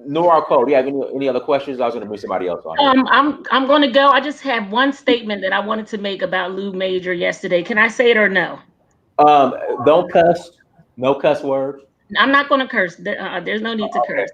Noor Cole, do you have any other questions? I was going to bring somebody else on. I'm going to go. I just have one statement that I wanted to make about Lou Major yesterday. Can I say it or no? Don't cuss. No cuss words. I'm not going to curse. There's no need to curse.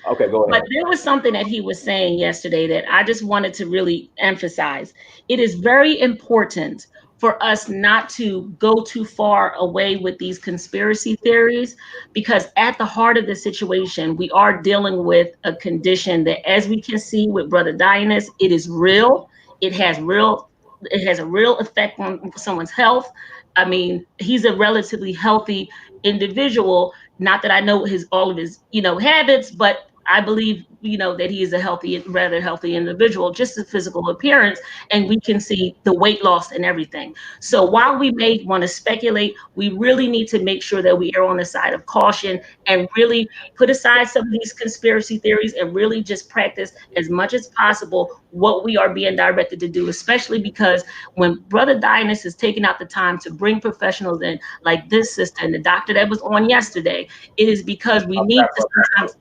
Okay, go ahead. But there was something that he was saying yesterday that I just wanted to really emphasize. It is very important for us not to go too far away with these conspiracy theories, because at the heart of the situation, we are dealing with a condition that, as we can see with Brother Dinus, it is real. it has a real effect on someone's health. I mean, he's a relatively healthy individual. Not that I know all of his habits, but I believe that he is a rather healthy individual, just a physical appearance, and we can see the weight loss and everything. So while we may want to speculate, we really need to make sure that we err on the side of caution and really put aside some of these conspiracy theories and really just practice as much as possible what we are being directed to do, especially because when Brother Diagnostic is taking out the time to bring professionals in, like this sister and the doctor that was on yesterday, it is because we need to sometimes.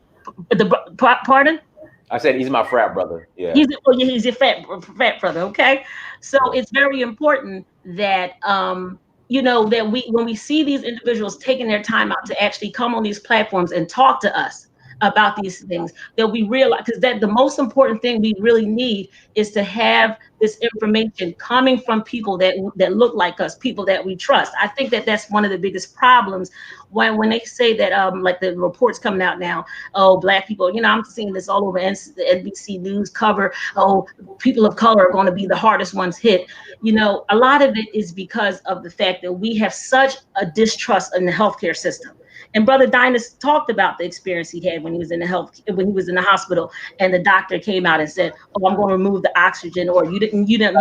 Pardon? I said he's my frat brother. Yeah. He's a frat brother. Okay. So it's very important that that when we see these individuals taking their time out to actually come on these platforms and talk to us about these things, that we realize, because that the most important thing we really need is to have this information coming from people that look like us, people that we trust. I think that that's one of the biggest problems when they say that like the reports coming out now, oh, Black people, I'm seeing this all over NBC News cover, oh, people of color are going to be the hardest ones hit. A lot of it is because of the fact that we have such a distrust in the healthcare system. And Brother Dinas talked about the experience he had when he was in the hospital, and the doctor came out and said, "Oh, I'm going to remove the oxygen," or you didn't need it.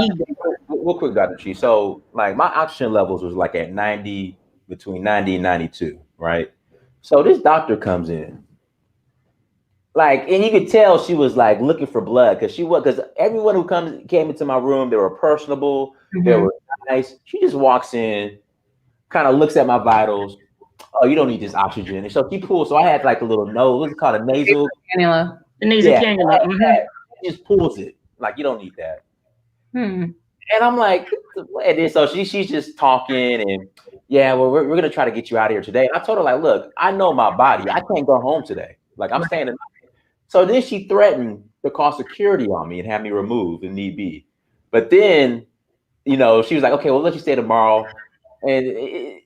Real quick, Dr. Chi. So, like, my oxygen levels was like at 90, between 90 and 92, right? So this doctor comes in, and you could tell she was like looking for blood because everyone who came into my room, they were personable, they were nice. She just walks in, kind of looks at my vitals. Oh, you don't need this oxygen. And so she pulls. So I had like a little nose. What's it called? A nasal cannula. The nasal cannula. She just pulls it. Like, you don't need that. And I'm like, and then so she's just talking and well, we're gonna try to get you out of here today. And I told her, like, look, I know my body. I can't go home today. Like, I'm staying. So then she threatened to call security on me and have me removed if need be. But then, she was like, okay, well, let you stay tomorrow. And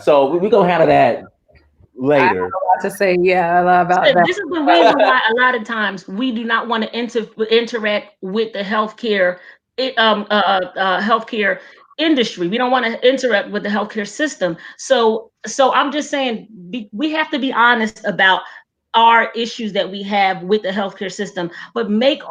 so we're gonna handle that later. I have a lot to say, a lot about that. This is the reason why a lot of times we do not want to interact with the healthcare industry. We don't want to interact with the healthcare system. So I'm just saying we have to be honest about our issues that we have with the healthcare system, but make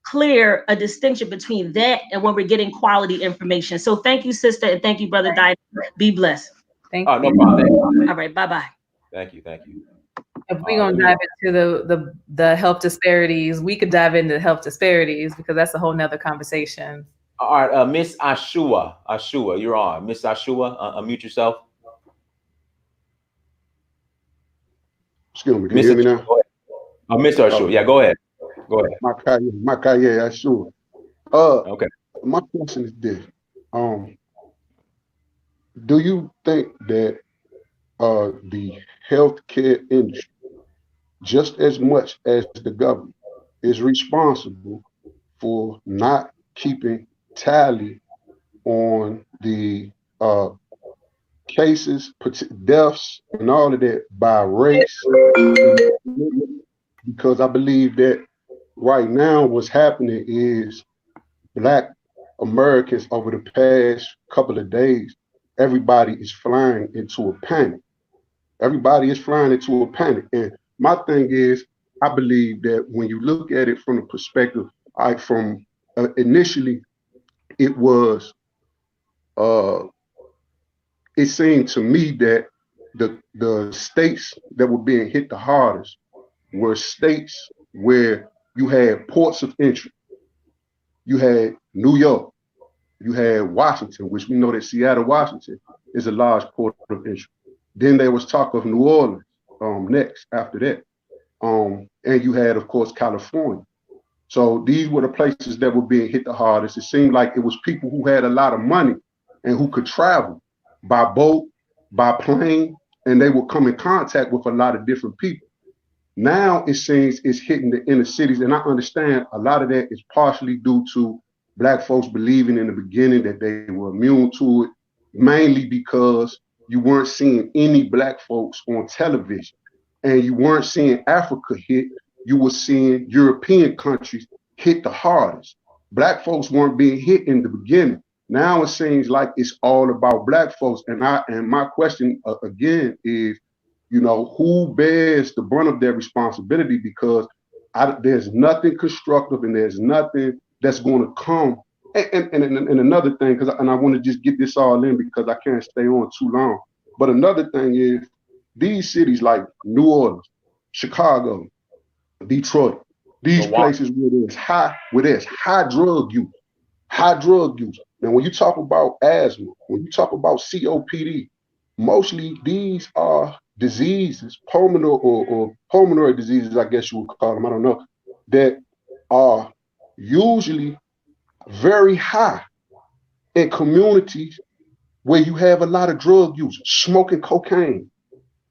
clear a distinction between that and when we're getting quality information. So thank you, sister, and thank you, Brother Diane. Be blessed. Thank you. No problem. All right, bye-bye. Thank you. If we're gonna dive into the health disparities, we could dive into health disparities because that's a whole nother conversation. All right, Miss Ashua, you're on. Miss Ashua, unmute yourself. Excuse me, can you hear me now? Mr. Ashua, go ahead. Makaye Ashua. Okay. My question is this: do you think that the healthcare industry, just as much as the government, is responsible for not keeping tally on the cases, deaths, and all of that by race? Because I believe that right now what's happening is Black Americans over the past couple of days, everybody is flying into a panic. And my thing is, I believe that when you look at it from the perspective, initially, it was, it seemed to me that the states that were being hit the hardest were states where you had ports of entry. You had New York, you had Washington, which we know that Seattle, Washington is a large port of entry. Then there was talk of New Orleans next after that. And you had, of course, California. So these were the places that were being hit the hardest. It seemed like it was people who had a lot of money and who could travel by boat, by plane, and they would come in contact with a lot of different people. Now it seems it's hitting the inner cities, and I understand a lot of that is partially due to Black folks believing in the beginning that they were immune to it, mainly because you weren't seeing any Black folks on television, and you weren't seeing Africa hit. You were seeing European countries hit the hardest. Black folks weren't being hit in the beginning. Now it seems like it's all about Black folks. And my question again is, who bears the brunt of their responsibility? Because there's nothing constructive and there's nothing that's going to come. And another thing, and I want to just get this all in because I can't stay on too long. But another thing is these cities like New Orleans, Chicago, Detroit, these places where there's high drug use. Now, when you talk about asthma, when you talk about COPD, mostly these are diseases, pulmonary or pulmonary diseases, I guess you would call them, I don't know, that are usually very high in communities where you have a lot of drug use, smoking cocaine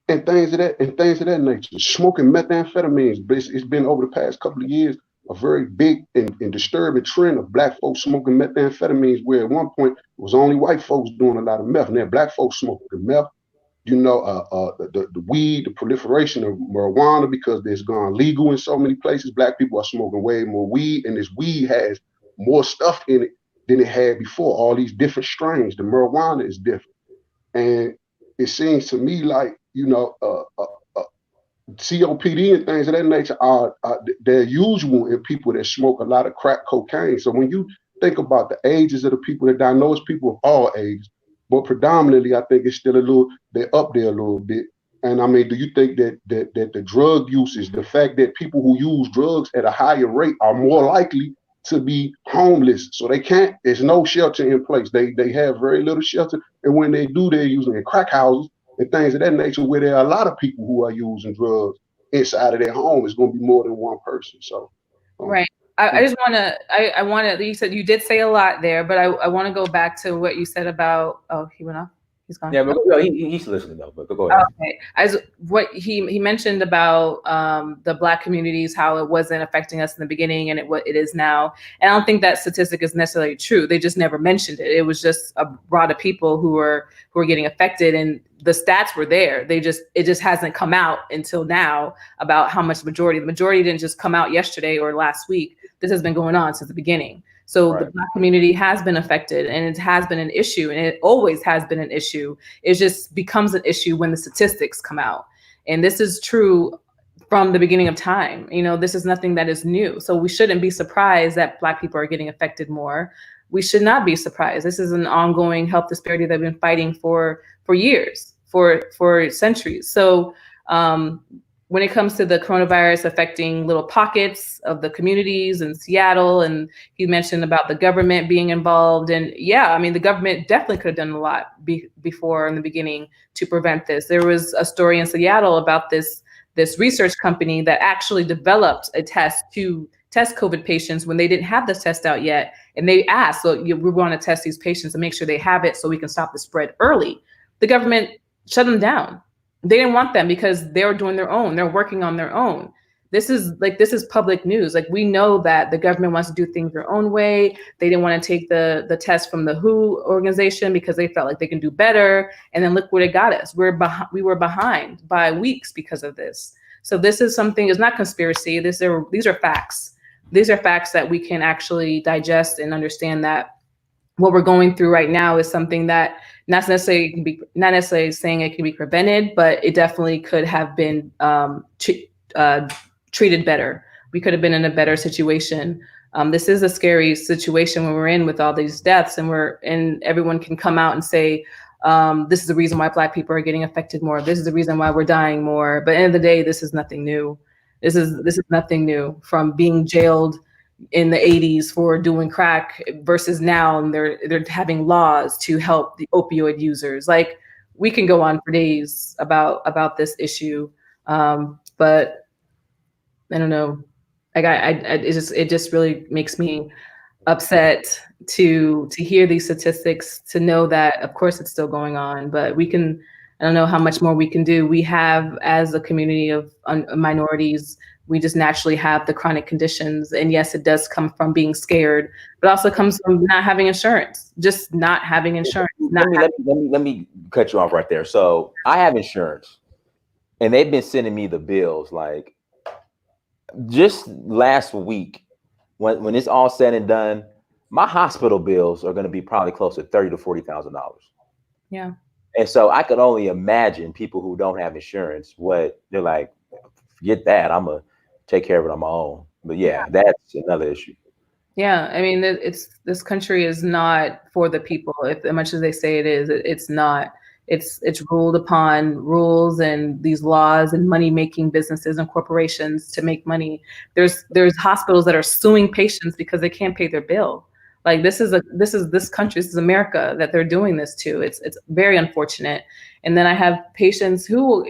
and things of that nature, smoking methamphetamines. It's been over the past couple of years a very big and disturbing trend of Black folks smoking methamphetamines, where at one point it was only white folks doing a lot of meth. Now Black folks smoking the meth, the weed, the proliferation of marijuana, because it's gone legal in so many places. Black people are smoking way more weed, and this weed has more stuff in it than it had before. All these different strains. The marijuana is different, and it seems to me like COPD and things of that nature they're usual in people that smoke a lot of crack cocaine. So when you think about the ages of the people that diagnose, people of all ages, but predominantly I think it's still they're up there a little bit. And I mean, do you think that the drug usage, the fact that people who use drugs at a higher rate are more likely to be homeless? So there's no shelter in place. They have very little shelter. And when they do, they're using crack houses and things of that nature, where there are a lot of people who are using drugs inside of their home. It's going to be more than one person. So, right. I just want to, you said you did say a lot there, but I want to go back to what you said about, oh, he went off. He's gone. Yeah, but he's listening though. But go ahead. Okay, as what he mentioned about the Black communities, how it wasn't affecting us in the beginning, and it is now. And I don't think that statistic is necessarily true. They just never mentioned it. It was just a broad of people who were getting affected, and the stats were there. It just hasn't come out until now about how much majority. The majority didn't just come out yesterday or last week. This has been going on since the beginning. So right. The Black community has been affected, and it has been an issue, and it always has been an issue. It just becomes an issue when the statistics come out. And this is true from the beginning of time. This is nothing that is new. So we shouldn't be surprised that Black people are getting affected more. We should not be surprised. This is an ongoing health disparity that we've been fighting for years, for centuries. So when it comes to the coronavirus affecting little pockets of the communities in Seattle, and you mentioned about the government being involved, and yeah, I mean, the government definitely could have done a lot before in the beginning to prevent this. There was a story in Seattle about this research company that actually developed a test to test COVID patients when they didn't have this test out yet. And they asked, so we want to test these patients and make sure they have it so we can stop the spread early. The government shut them down. They didn't want them because they were doing their own. They're working on their own. This is public news. Like, we know that the government wants to do things their own way. They didn't want to take the test from the WHO organization because they felt like they can do better. And then look what it got us. We were behind by weeks because of this. So this is something, it's not conspiracy. These are facts. These are facts that we can actually digest and understand that what we're going through right now is something that not necessarily saying it can be prevented, but it definitely could have been treated better. We could have been in a better situation. This is a scary situation when we're in with all these deaths, and everyone can come out and say, this is the reason why Black people are getting affected more. This is the reason why we're dying more. But at the end of the day, this is nothing new. This is nothing new from being jailed in the 80s for doing crack versus now, and they're having laws to help the opioid users. Like, we can go on for days about this issue, but I don't know. It just really makes me upset to hear these statistics, to know that of course it's still going on, but I don't know how much more we can do. We have, as a community of minorities, we just naturally have the chronic conditions. And yes, it does come from being scared, but also comes from not having insurance, just not having insurance. Let me cut you off right there. So I have insurance, and they've been sending me the bills. Like, just last week, when it's all said and done, my hospital bills are going to be probably close to $30,000 to $40,000. Yeah. And so I could only imagine people who don't have insurance, what they're like, forget that, I'm gonna take care of it on my own. But yeah, that's another issue. Yeah, I mean, this country is not for the people. If as much as they say it is, it's not. It's ruled upon rules and these laws and money making businesses and corporations to make money. There's hospitals that are suing patients because they can't pay their bill. Like this country, this is America that they're doing this to. It's very unfortunate. And then I have patients who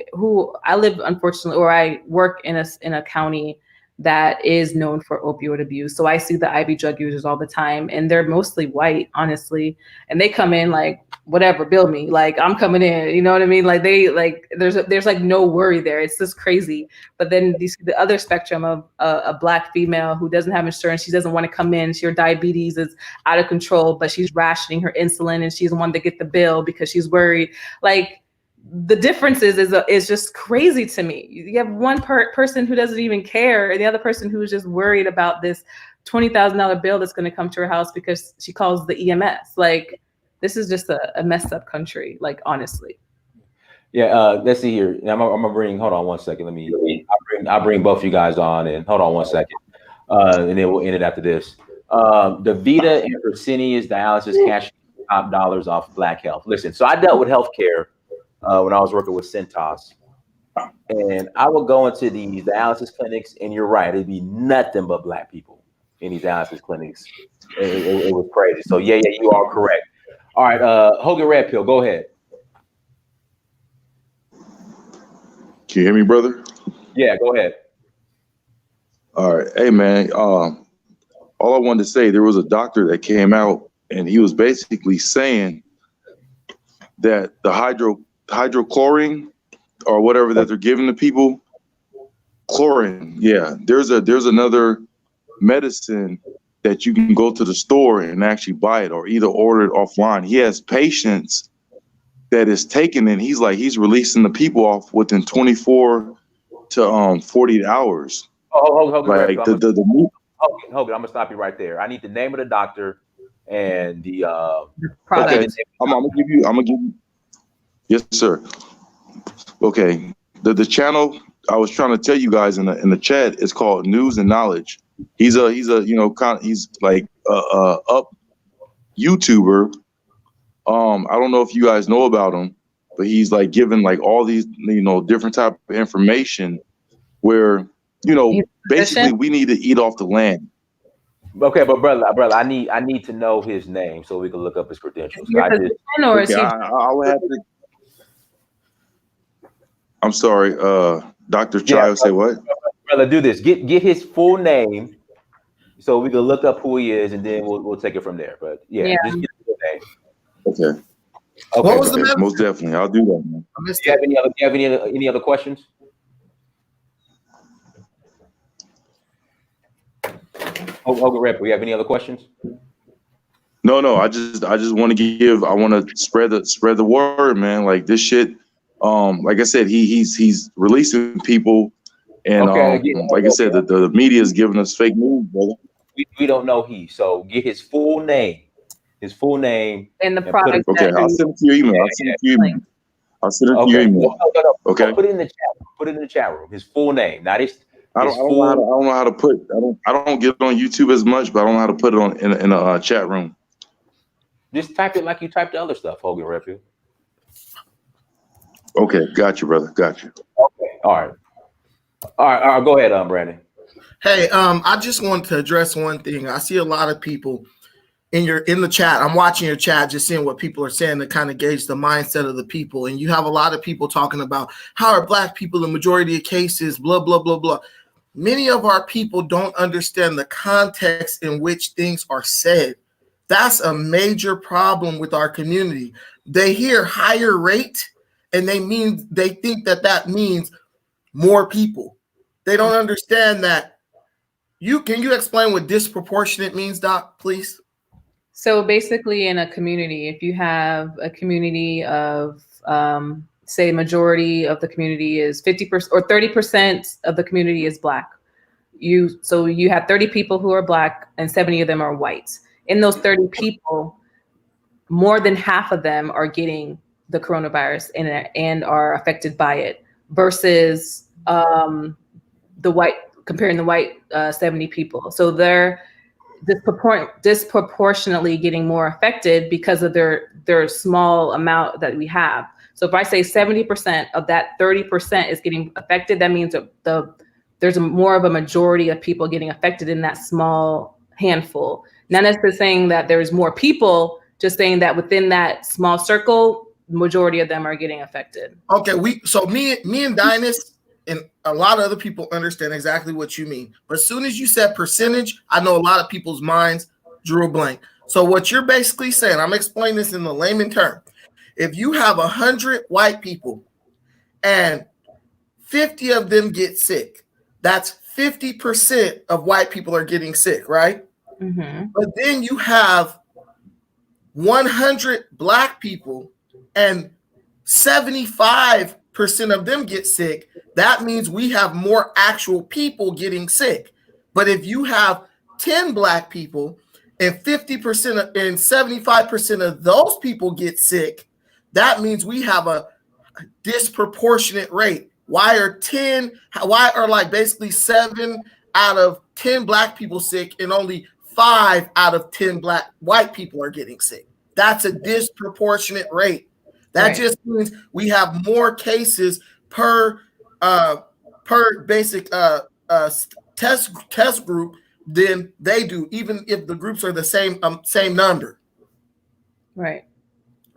I live, unfortunately, or I work in a county that is known for opioid abuse. So I see the IV drug users all the time, and they're mostly white, honestly. And they come in like, whatever, bill me. Like I'm coming in, you know what I mean? Like there's like no worry there. It's just crazy. But then the other spectrum of a Black female who doesn't have insurance, she doesn't want to come in. Her diabetes is out of control, but she's rationing her insulin and she's the one to get the bill because she's worried. Like, the difference is just crazy to me. You have one person who doesn't even care, and the other person who is just worried about this $20,000 bill that's going to come to her house because she calls the EMS. Like, this is just a messed up country. Like, honestly. Yeah. Let's see here. I'm gonna bring. Hold on one second. I'll bring both you guys on, and hold on one second, and then we'll end it after this. The Vita and Fresenius dialysis cash top dollars off Black health. Listen, so I dealt with healthcare when I was working with Centos, and I would go into these dialysis clinics, and you're right, it'd be nothing but Black people in these dialysis clinics. It was crazy. So yeah, you are correct. All right, Hogan Red Pill, go ahead. Can you hear me, brother? Yeah, go ahead. All right. Hey, man, all I wanted to say, there was a doctor that came out, and he was basically saying that the hydrochlorine or whatever that they're giving to people, chlorine, yeah, there's another medicine that you can go to the store and actually buy it or either order it offline. He has patients that is taking it. He's releasing the people off within 24 to 48 hours. Hogan, like Hogan, I'm gonna stop you right there. I need the name of the doctor and the product. Okay, I'm gonna give you. Yes, sir. Okay, the channel I was trying to tell you guys in the chat is called News and Knowledge. He's a he's like a up YouTuber. I don't know if you guys know about him, but he's like giving like all these different type of information where basically we need to eat off the land. Okay, but brother, I need to know his name so we can look up his credentials. I would have to. I'm sorry, Dr. Child, say what? Brother, do this. Get his full name so we can look up who he is, and then we'll take it from there. But just get his full name. Okay. What was the message? Most definitely, I'll do that, man. Do you have any other questions? Hogan Rep, you have any other questions? No. I just want to spread the word, man. Like this shit. Like I said, he's releasing people, and like I said, the media is giving us fake news, brother. We don't know so get his full name. And the product. Okay, I'll send it to your email. I'll send it to your email. No. Okay. Put it in the chat. Put it in the chat room. His full name. Not his. I don't know how to put. I don't get it on YouTube as much, but I don't know how to put it on in a chat room. Just type it like you type the other stuff, Hogan Repu. Okay, got you, brother. Got you. Okay, all right. Go ahead, Brandon. Hey, I just wanted to address one thing. I see a lot of people in the chat. I'm watching your chat, just seeing what people are saying to kind of gauge the mindset of the people. And you have a lot of people talking about how are Black people the majority of cases, blah, blah, blah, blah. Many of our people don't understand the context in which things are said. That's a major problem with our community. They hear higher rate and they think that means more people. They don't understand that. Can you explain what disproportionate means, Doc, please? So basically in a community, if you have a community of, say majority of the community is 50% or 30% of the community is Black. So you have 30 people who are Black and 70 of them are white. In those 30 people, more than half of them are getting the coronavirus and are affected by it, versus comparing the white 70 people. So they're disproportionately getting more affected because of their small amount that we have. So if I say 70% of that 30% is getting affected, that means there's more of a majority of people getting affected in that small handful. Not necessarily saying that there's more people, just saying that within that small circle, majority of them are getting affected. Okay, me and Dynas and a lot of other people understand exactly what you mean. But as soon as you said percentage, I know a lot of people's minds drew a blank. So what you're basically saying, I'm explaining this in the layman term. If you have 100 white people and 50 of them get sick, that's 50% of white people are getting sick, right? Mm-hmm. But then you have 100 Black people and 75% of them get sick. That means we have more actual people getting sick. But if you have 10 Black people and 50% and 75% of those people get sick, that means we have a disproportionate rate. Why are like basically 7 out of 10 Black people sick and only 5 out of 10 white people are getting sick? That's a disproportionate rate. That just means we have more cases per basic test group than they do, even if the groups are the same number.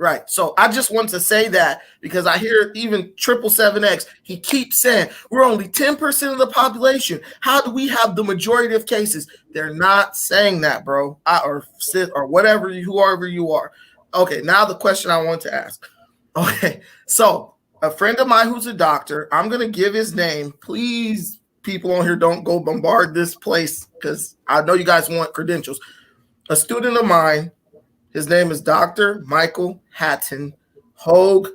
Right. So I just want to say that because I hear even 777X, he keeps saying we're only 10% of the population. How do we have the majority of cases? They're not saying that, bro. Or whatever, whoever you are. Okay, now the question I want to ask. Okay, so a friend of mine who's a doctor, I'm going to give his name. Please, people on here, don't go bombard this place because I know you guys want credentials. A student of mine, his name is Dr. Michael Hatton, Hoag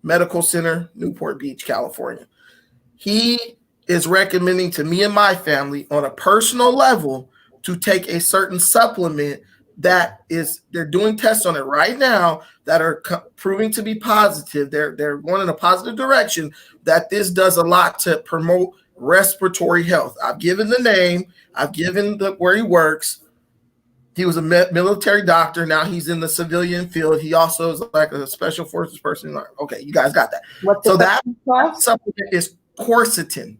Medical Center, Newport Beach, California. He is recommending to me and my family on a personal level to take a certain supplement that they're doing tests on it right now that are proving to be positive. They're going in a positive direction, that this does a lot to promote respiratory health. I've given the name, I've given where he works. He was a military doctor. Now he's in the civilian field. He also is like a special forces person. Okay, you guys got that. So that supplement is Quercetin.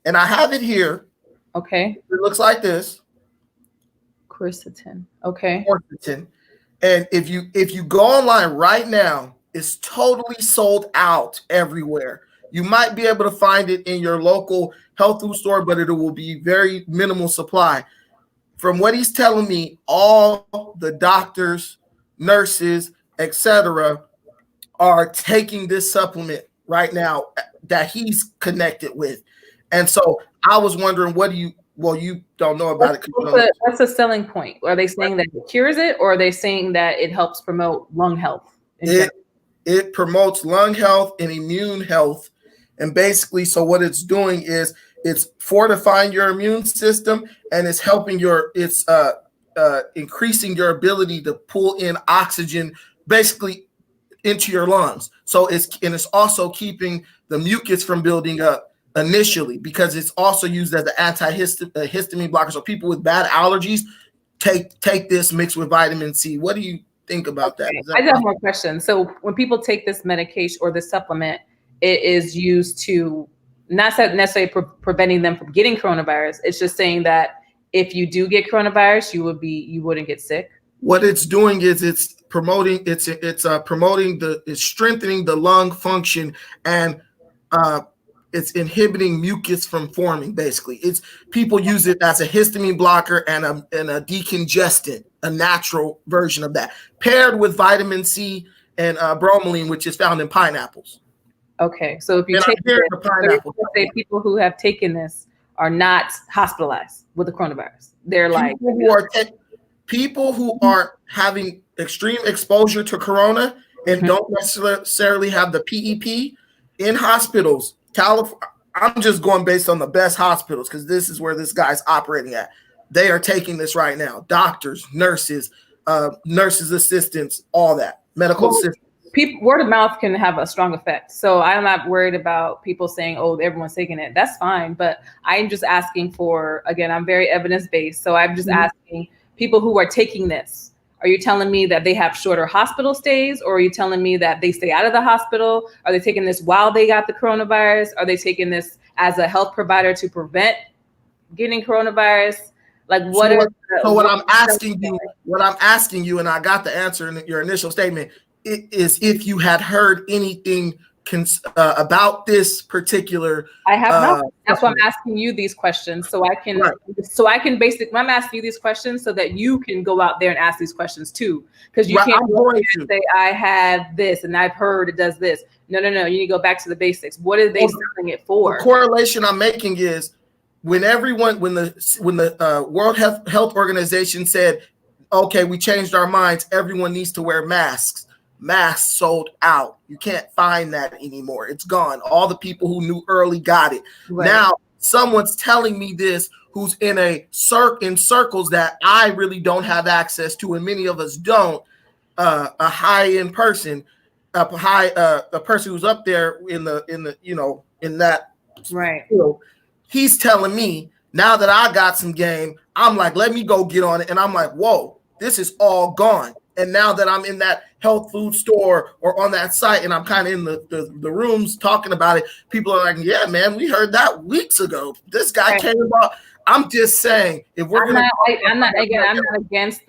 And I have it here. Okay. It looks like this. Quercetin. Okay. Quercetin. And if you go online right now, it's totally sold out everywhere. You might be able to find it in your local health food store, but it will be very minimal supply. From what he's telling me, all the doctors, nurses, etc., are taking this supplement right now that he's connected with. And so I was wondering, you don't know about it. What's the selling point? Are they saying that it cures it, or are they saying that it helps promote lung health? It promotes lung health and immune health. And basically, so what it's doing is it's fortifying your immune system, and it's helping increasing your ability to pull in oxygen basically into your lungs. So it's also keeping the mucus from building up initially, because it's also used as an antihistamine blocker. So people with bad allergies take this mixed with vitamin C. What do you think about that? I have more questions. So when people take this medication or this supplement, it is used to not necessarily preventing them from getting coronavirus. It's just saying that if you do get coronavirus, you wouldn't get sick. What it's doing is it's strengthening the lung function, and it's inhibiting mucus from forming. Basically, people use it as a histamine blocker and a decongestant, a natural version of that, paired with vitamin C and bromelain, which is found in pineapples. Okay, so if you take say people who have taken this are not hospitalized with the coronavirus. They're like people who are having extreme exposure to corona and don't necessarily have the PEP in hospitals. I'm just going based on the best hospitals because this is where this guy's operating at. They are taking this right now. Doctors, nurses, nurses assistants, all that, medical assistants. People, word of mouth can have a strong effect. So I'm not worried about people saying, oh, everyone's taking it. That's fine. But I'm just asking for, again, I'm very evidence-based. So I'm just asking people who are taking this, are you telling me that they have shorter hospital stays, or are you telling me that they stay out of the hospital? Are they taking this while they got the coronavirus? Are they taking this as a health provider to prevent getting coronavirus? Like what? What I'm asking you, and I got the answer in your initial statement, is if you had heard anything about this particular. I have not. That's why I'm asking you these questions, so I can, I'm asking you these questions so that you can go out there and ask these questions too, because you can't say I have this and I've heard it does this. No. You need to go back to the basics. What are they selling it for? The correlation I'm making is when the World Health Organization said, okay, we changed our minds, everyone needs to wear masks. Masks sold out. You can't find that anymore. It's gone. All the people who knew early got it. Right. Now, someone's telling me this who's in circles that I really don't have access to, and many of us don't. A high-end person, a person who's up there in that right. He's telling me now that I got some game, I'm like, let me go get on it, and I'm like, whoa, this is all gone. And now that I'm in that health food store or on that site and I'm kind of in the rooms talking about it, people are like, yeah, man, we heard that weeks ago. This guy came about. I'm just saying, if we're I'm not against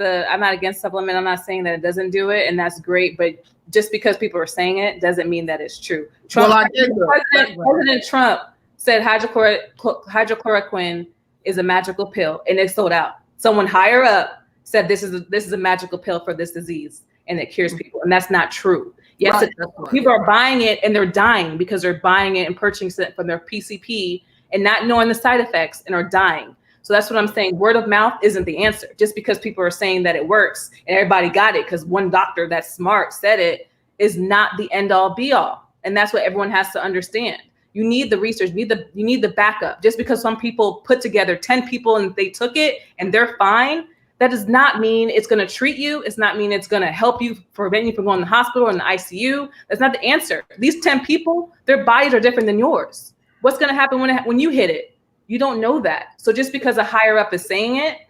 supplement. I'm not saying that it doesn't do it, and that's great. But just because people are saying it doesn't mean that it's true. President Trump said hydrochloroquine is a magical pill, and it sold out. Someone higher up said this is a magical pill for this disease and it cures people, and that's not true. Yes, people are buying it and they're dying because they're buying it and purchasing it from their PCP and not knowing the side effects and are dying. So that's what I'm saying. Word of mouth isn't the answer. Just because people are saying that it works and everybody got it because one doctor that's smart said it is not the end all be all. And that's what everyone has to understand. You need the research, you need the backup. Just because some people put together 10 people and they took it and they're fine, that does not mean it's going to treat you. It's not mean it's going to help you, prevent you from going to the hospital or in the ICU. That's not the answer. These 10 people, their bodies are different than yours. What's going to happen when you hit it? You don't know that. So just because a higher up is saying it,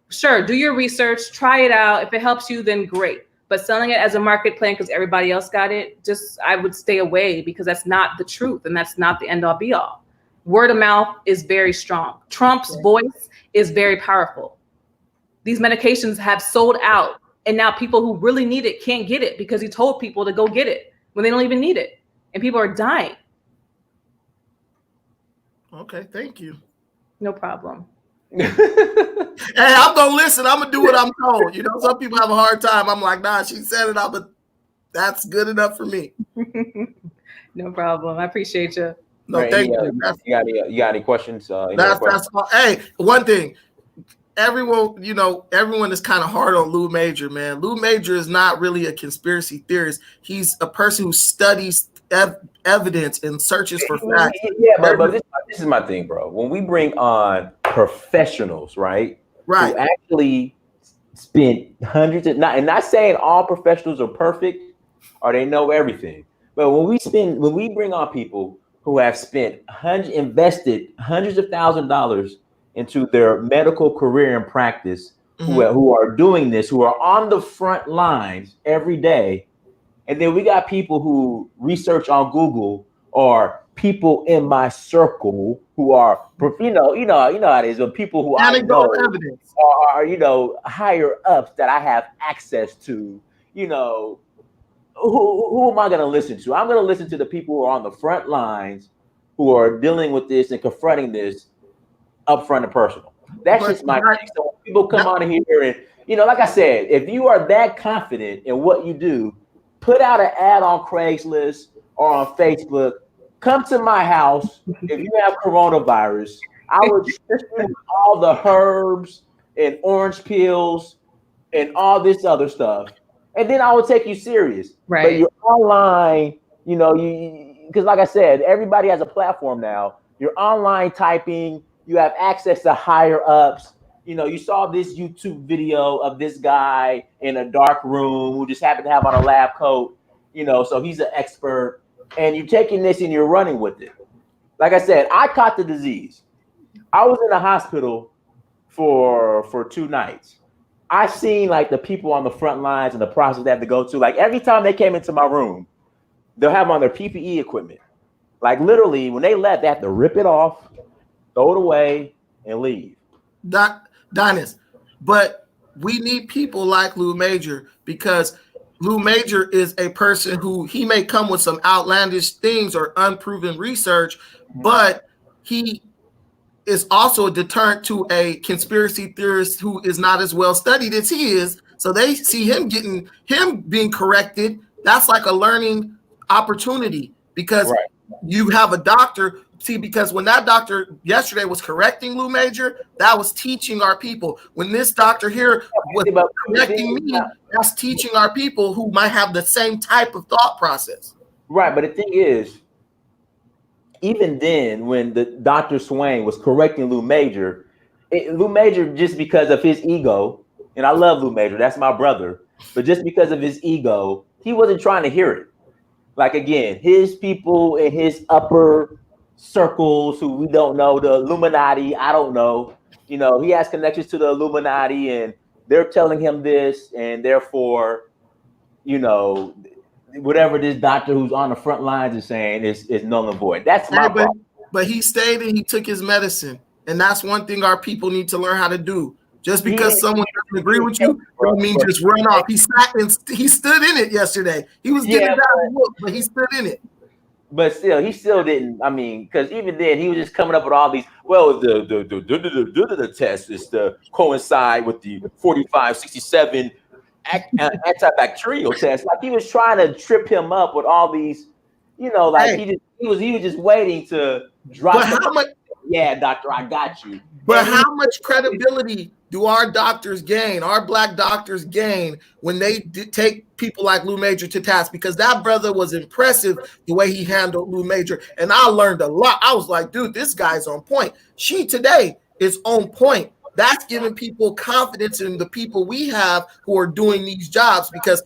sure, do your research, try it out. If it helps you, then great. But selling it as a market plan because everybody else got it, I would stay away because that's not the truth and that's not the end all be all. Word of mouth is very strong. Trump's voice is very powerful. These medications have sold out, and now people who really need it can't get it because he told people to go get it when they don't even need it, and people are dying. Okay, thank you. No problem. Hey, I'm gonna listen. I'm gonna do what I'm told. Some people have a hard time. I'm like, nah, she said it, but that's good enough for me. No problem. I appreciate you. No, right, thank you. You got any questions? That's hey, one thing. Everyone is kind of hard on Lou Major, man. Lou Major is not really a conspiracy theorist. He's a person who studies evidence and searches for facts. Yeah, but this is my thing, bro. When we bring on professionals, right? Who actually spent hundreds of, not saying all professionals are perfect or they know everything, but when we bring on people who have invested hundreds of $1,000s into their medical career and practice, who are doing this, who are on the front lines every day. And then we got people who research on Google or people in my circle who are, you know how it is, but people who I know are, higher ups that I have access to, who am I going to listen to? I'm going to listen to the people who are on the front lines, who are dealing with this and confronting this upfront and personal. That's just my thing. So when people come on here and, like I said, if you are that confident in what you do, put out an ad on Craigslist or on Facebook. Come to my house if you have coronavirus. I would distribute all the herbs and orange peels and all this other stuff, and then I would take you serious. Right. But you're online, because like I said, everybody has a platform now. You're online typing. You have access to higher ups. You saw this YouTube video of this guy in a dark room who just happened to have on a lab coat, so he's an expert. And you're taking this and you're running with it. Like I said, I caught the disease. I was in the hospital for 2 nights. I seen like the people on the front lines and the process they have to go to. Like every time they came into my room, they'll have on their PPE equipment. Like literally, when they left, they have to rip it off, throw it away, and leave. Donis, but we need people like Lou Major, because Lou Major is a person who he may come with some outlandish things or unproven research, but he is also a deterrent to a conspiracy theorist who is not as well studied as he is. So they see him being corrected. That's like a learning opportunity, because you have a doctor. See, because when that doctor yesterday was correcting Lou Major, that was teaching our people. When this doctor here was correcting me, that's teaching our people who might have the same type of thought process. Right, but the thing is, even then, when the Dr. Swain was correcting Lou Major, just because of his ego, and I love Lou Major, that's my brother, but just because of his ego, he wasn't trying to hear it. Like again, his people in his upper circles who we don't know, the Illuminati, I don't know, he has connections to the Illuminati and they're telling him this, and therefore, whatever this doctor who's on the front lines is saying is null and void. That's my problem. But he stayed and he took his medicine. And that's one thing our people need to learn how to do. Just because someone doesn't agree with you, doesn't mean just run off. He sat and he stood in it yesterday. He was getting down and look, but he stood in it. But still, he still didn't. I mean, because even then, he was just coming up with all these. Well, the test is to coincide with the 4567 antibacterial test. Like he was trying to trip him up with all these, he was just waiting to drop. But how much? Yeah, doctor, I got you. But how much credibility do our doctors gain, our black doctors gain, when they take people like Lou Major to task? Because that brother was impressive the way he handled Lou Major. And I learned a lot. I was like, dude, this guy's on point. She today is on point. That's giving people confidence in the people we have who are doing these jobs, because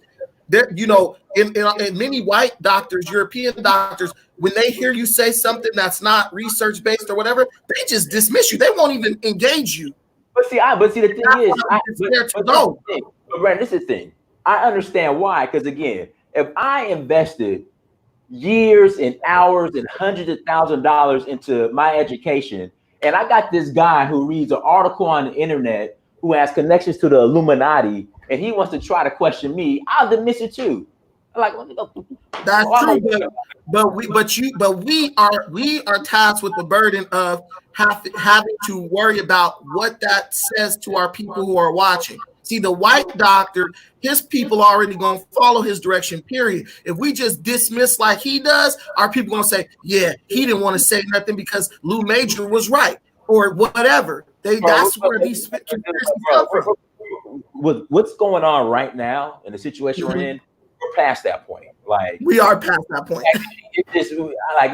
in many white doctors, European doctors, when they hear you say something that's not research based or whatever, they just dismiss you. They won't even engage you. But see, the thing is, Brandon, this is the thing. I understand why, because again, if I invested years and hours and hundreds of thousands of dollars into my education, and I got this guy who reads an article on the internet who has connections to the Illuminati, and he wants to try to question me, I'll dismiss it too. Like, that's true, but we are tasked with the burden of having to worry about what that says to our people who are watching. See, the white doctor, his people are already going to follow his direction, period. If we just dismiss like he does, our people going to say, yeah, he didn't want to say nothing because Lou Major was right, or whatever. That's where these conspiracies come from. With what's going on right now in the situation we're in, we're past that point. Like, we are past that point.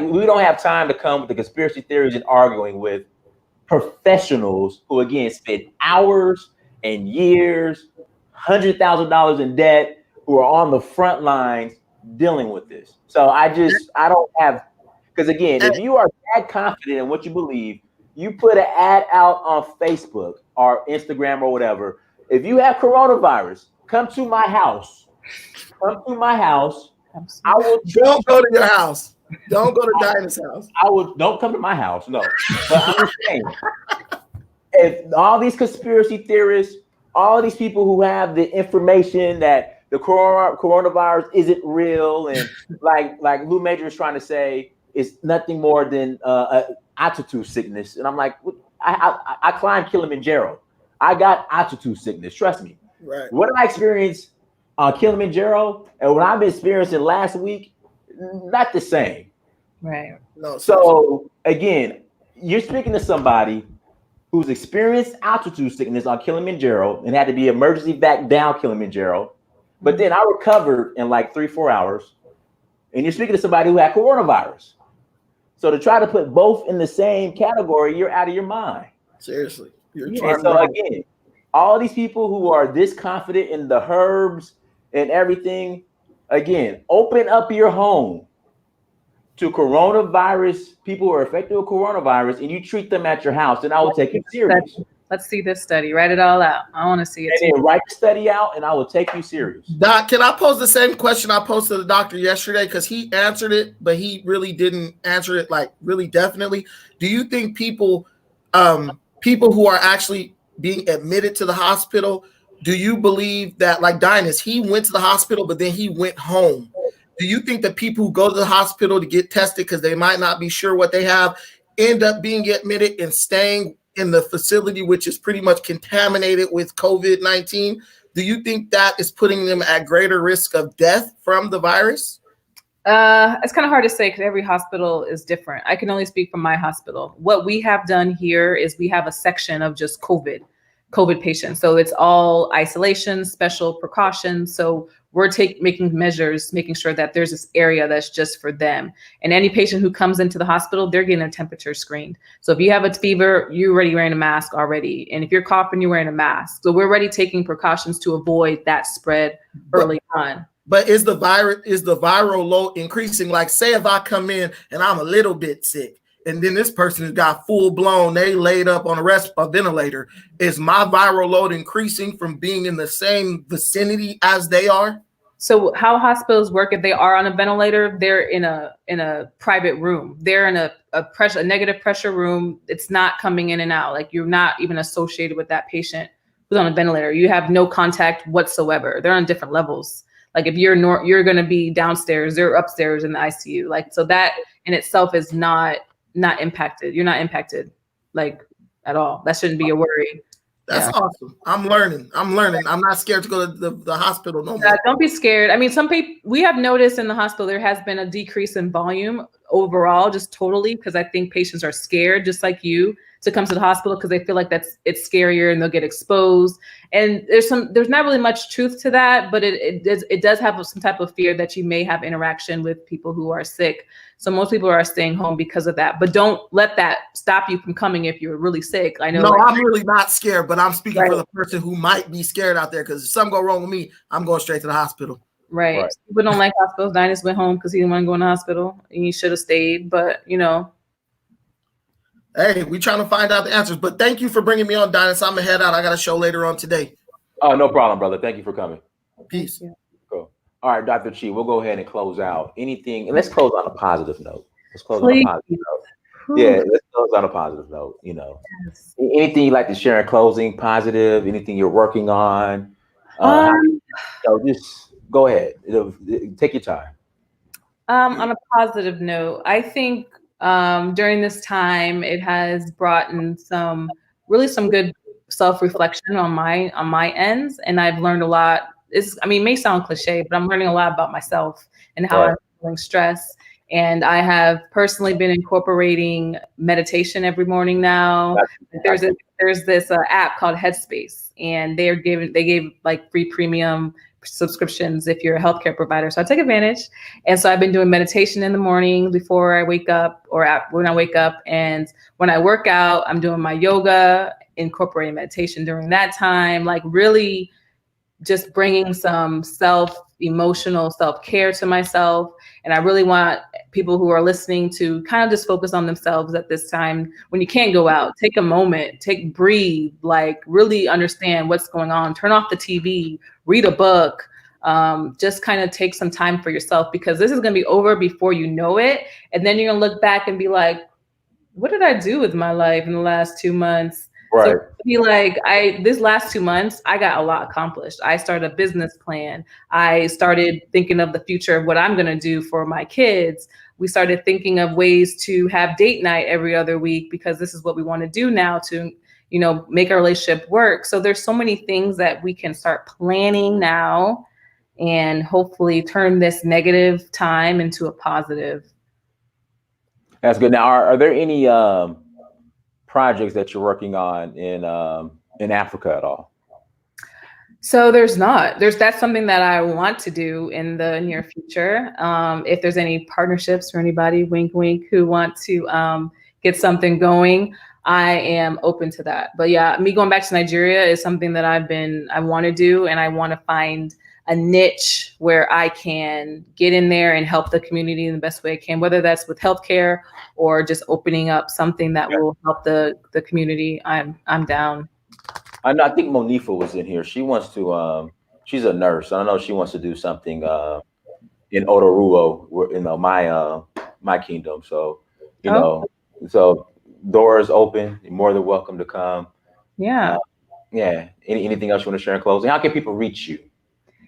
We don't have time to come with the conspiracy theories and arguing with professionals who, again, spend hours and years, $100,000 in debt, who are on the front lines dealing with this. So I don't have, because again, if you are that confident in what you believe, you put an ad out on Facebook or Instagram or whatever. If you have coronavirus, come to my house. Come to my house. I will. Don't go to your house. Don't go to Dinah's house. Don't come to my house. No. But I'm saying, if all these conspiracy theorists, all these people who have the information that the coronavirus isn't real, and like Lou Major is trying to say, it's nothing more than altitude sickness, and I'm like, I climbed Kilimanjaro. I got altitude sickness. Trust me. Right. What I experienced on Kilimanjaro and what I've been experiencing last week, not the same. Right. No. So again, you're speaking to somebody who's experienced altitude sickness on Kilimanjaro and had to be emergency back down Kilimanjaro, but then I recovered in like 3-4 hours. And you're speaking to somebody who had coronavirus. So to try to put both in the same category, you're out of your mind. Seriously. And so again, all these people who are this confident in the herbs and everything, again, open up your home to coronavirus, people who are affected with coronavirus, and you treat them at your house, and I will take you serious. Let's see this study. Write it all out. I want to see it. And then write the study out, and I will take you serious. Doc, can I pose the same question I posed to the doctor yesterday? Because he answered it, but he really didn't answer it like really definitely. Do you think people who are actually being admitted to the hospital, do you believe that, like Dynas, he went to the hospital, but then he went home? Do you think that people who go to the hospital to get tested because they might not be sure what they have end up being admitted and staying in the facility, which is pretty much contaminated with COVID-19? Do you think that is putting them at greater risk of death from the virus? It's kind of hard to say because every hospital is different. I can only speak from my hospital. What we have done here is we have a section of just COVID patients. So it's all isolation, special precautions. So we're making measures, making sure that there's this area that's just for them. And any patient who comes into the hospital, they're getting their temperature screened. So if you have a fever, you're already wearing a mask already. And if you're coughing, you're wearing a mask. So we're already taking precautions to avoid that spread early on. But is the viral load increasing? Like, say if I come in and I'm a little bit sick, and then this person has got full blown, they laid up on a ventilator. Is my viral load increasing from being in the same vicinity as they are? So how hospitals work, if they are on a ventilator, they're in a private room. They're in a negative pressure room. It's not coming in and out. Like, you're not even associated with that patient who's on a ventilator. You have no contact whatsoever. They're on different levels. Like, if you're going to be downstairs, they're upstairs in the ICU. Like, so that in itself is not impacted. You're not impacted like at all. That shouldn't be a worry. That's awesome. I'm learning. I'm not scared to go to the hospital no more. Don't be scared. I mean, some people, we have noticed in the hospital, there has been a decrease in volume overall, just totally, because I think patients are scared, just like you, to come to the hospital because they feel like it's scarier and they'll get exposed. And there's not really much truth to that, but it does have some type of fear that you may have interaction with people who are sick. So most people are staying home because of that, but don't let that stop you from coming if you're really sick. I know. No, I'm really not scared, but I'm speaking for the person who might be scared out there, because if something go wrong with me, I'm going straight to the hospital. Right. People don't like hospitals. Dynas went home because he didn't want to go in the hospital. He should have stayed, but Hey, we trying to find out the answers, but thank you for bringing me on, Dynas. I'm gonna head out. I got a show later on today. Oh, no problem, brother. Thank you for coming. Peace. Cool. All right, Dr. Chi, we'll go ahead and close out. And let's close on a positive note. Please. On a positive note. Yeah, let's close on a positive note. Yes. Anything you'd like to share in closing, positive, anything you're working on? Just go ahead. Take your time. On a positive note, I think during this time, it has brought in some good self-reflection on my ends, and I've learned a lot. It may sound cliche, but I'm learning a lot about myself and how I'm feeling stress. And I have personally been incorporating meditation every morning now. There's this app called Headspace, and they gave like free premium subscriptions if you're a healthcare provider. So I take advantage. And so I've been doing meditation in the morning before I wake up, or when I wake up. And when I work out, I'm doing my yoga, incorporating meditation during that time, like really just bringing some emotional self-care to myself. And I really want people who are listening to kind of just focus on themselves at this time when you can't go out. Take a moment, breathe, like really understand what's going on. Turn off the TV, read a book, just kind of take some time for yourself, because this is going to be over before you know it. And then you're going to look back and be like, what did I do with my life in the last 2 months? Right. So be like, this last 2 months, I got a lot accomplished. I started a business plan. I started thinking of the future of what I'm going to do for my kids. We started thinking of ways to have date night every other week, because this is what we want to do now to, make our relationship work. So there's so many things that we can start planning now and hopefully turn this negative time into a positive. That's good. Now, are there any projects that you're working on in Africa at all? So there's not. That's something that I want to do in the near future. If there's any partnerships or anybody, wink, wink, who want to get something going, I am open to that. But yeah, me going back to Nigeria is something that I want to do, and I want to find a niche where I can get in there and help the community in the best way I can, whether that's with healthcare or just opening up something that will help the community. I'm down. I know. I think Monifa was in here. She wants to. She's a nurse. I know she wants to do something in Otoruo, my kingdom. So so doors open. You're more than welcome to come. Yeah. Yeah. Anything else you want to share in closing? How can people reach you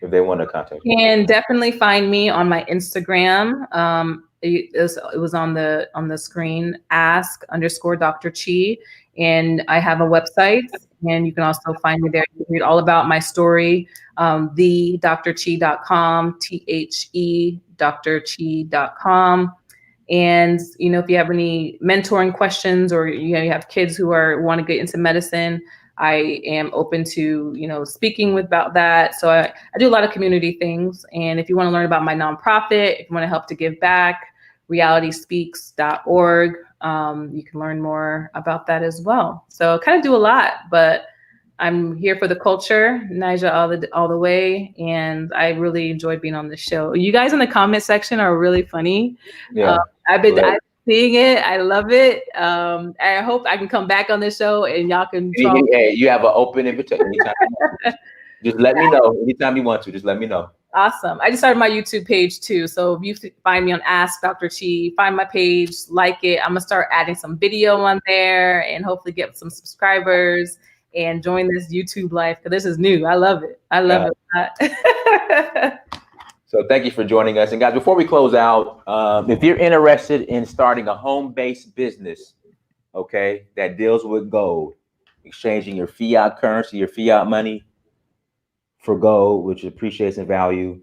if they want to contact you? You can definitely find me on my Instagram. It was on the screen, ask_Dr. Chi. And I have a website, and you can also find me there. You can read all about my story, thedrchi.com, THE.com. And, if you have any mentoring questions, or, you have kids who want to get into medicine, I am open to, speaking about that. So I do a lot of community things. And if you want to learn about my nonprofit, if you want to help to give back, realityspeaks.org. You can learn more about that as well. So I kind of do a lot, but I'm here for the culture, Naija all the way. And I really enjoyed being on the show. You guys in the comment section are really funny. Yeah. I've been seeing it. I love it. I hope I can come back on the show and y'all can talk. Hey, you have an open invitation anytime. Just let me know anytime you want to. Just let me know. Awesome. I just started my YouTube page too. So if you find me on Ask Dr. Chi, find my page, like it. I'm going to start adding some video on there and hopefully get some subscribers and join this YouTube life, because this is new. I love it. I love it. So thank you for joining us. And guys, before we close out, if you're interested in starting a home-based business, okay, that deals with gold, exchanging your fiat currency, your fiat money for gold, which appreciates in value,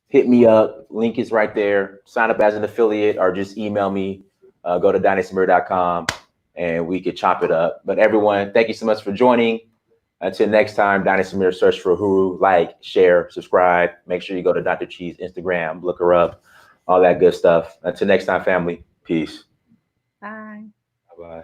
hit me up. Link is right there. Sign up as an affiliate or just email me. Go to DynastyMirror.com and we could chop it up. But everyone, thank you so much for joining. Until next time, Dynasty Mirror, search for Uhuru, like, share, subscribe. Make sure you go to Dr. Chi's Instagram, look her up, all that good stuff. Until next time, family, peace. Bye. Bye-bye.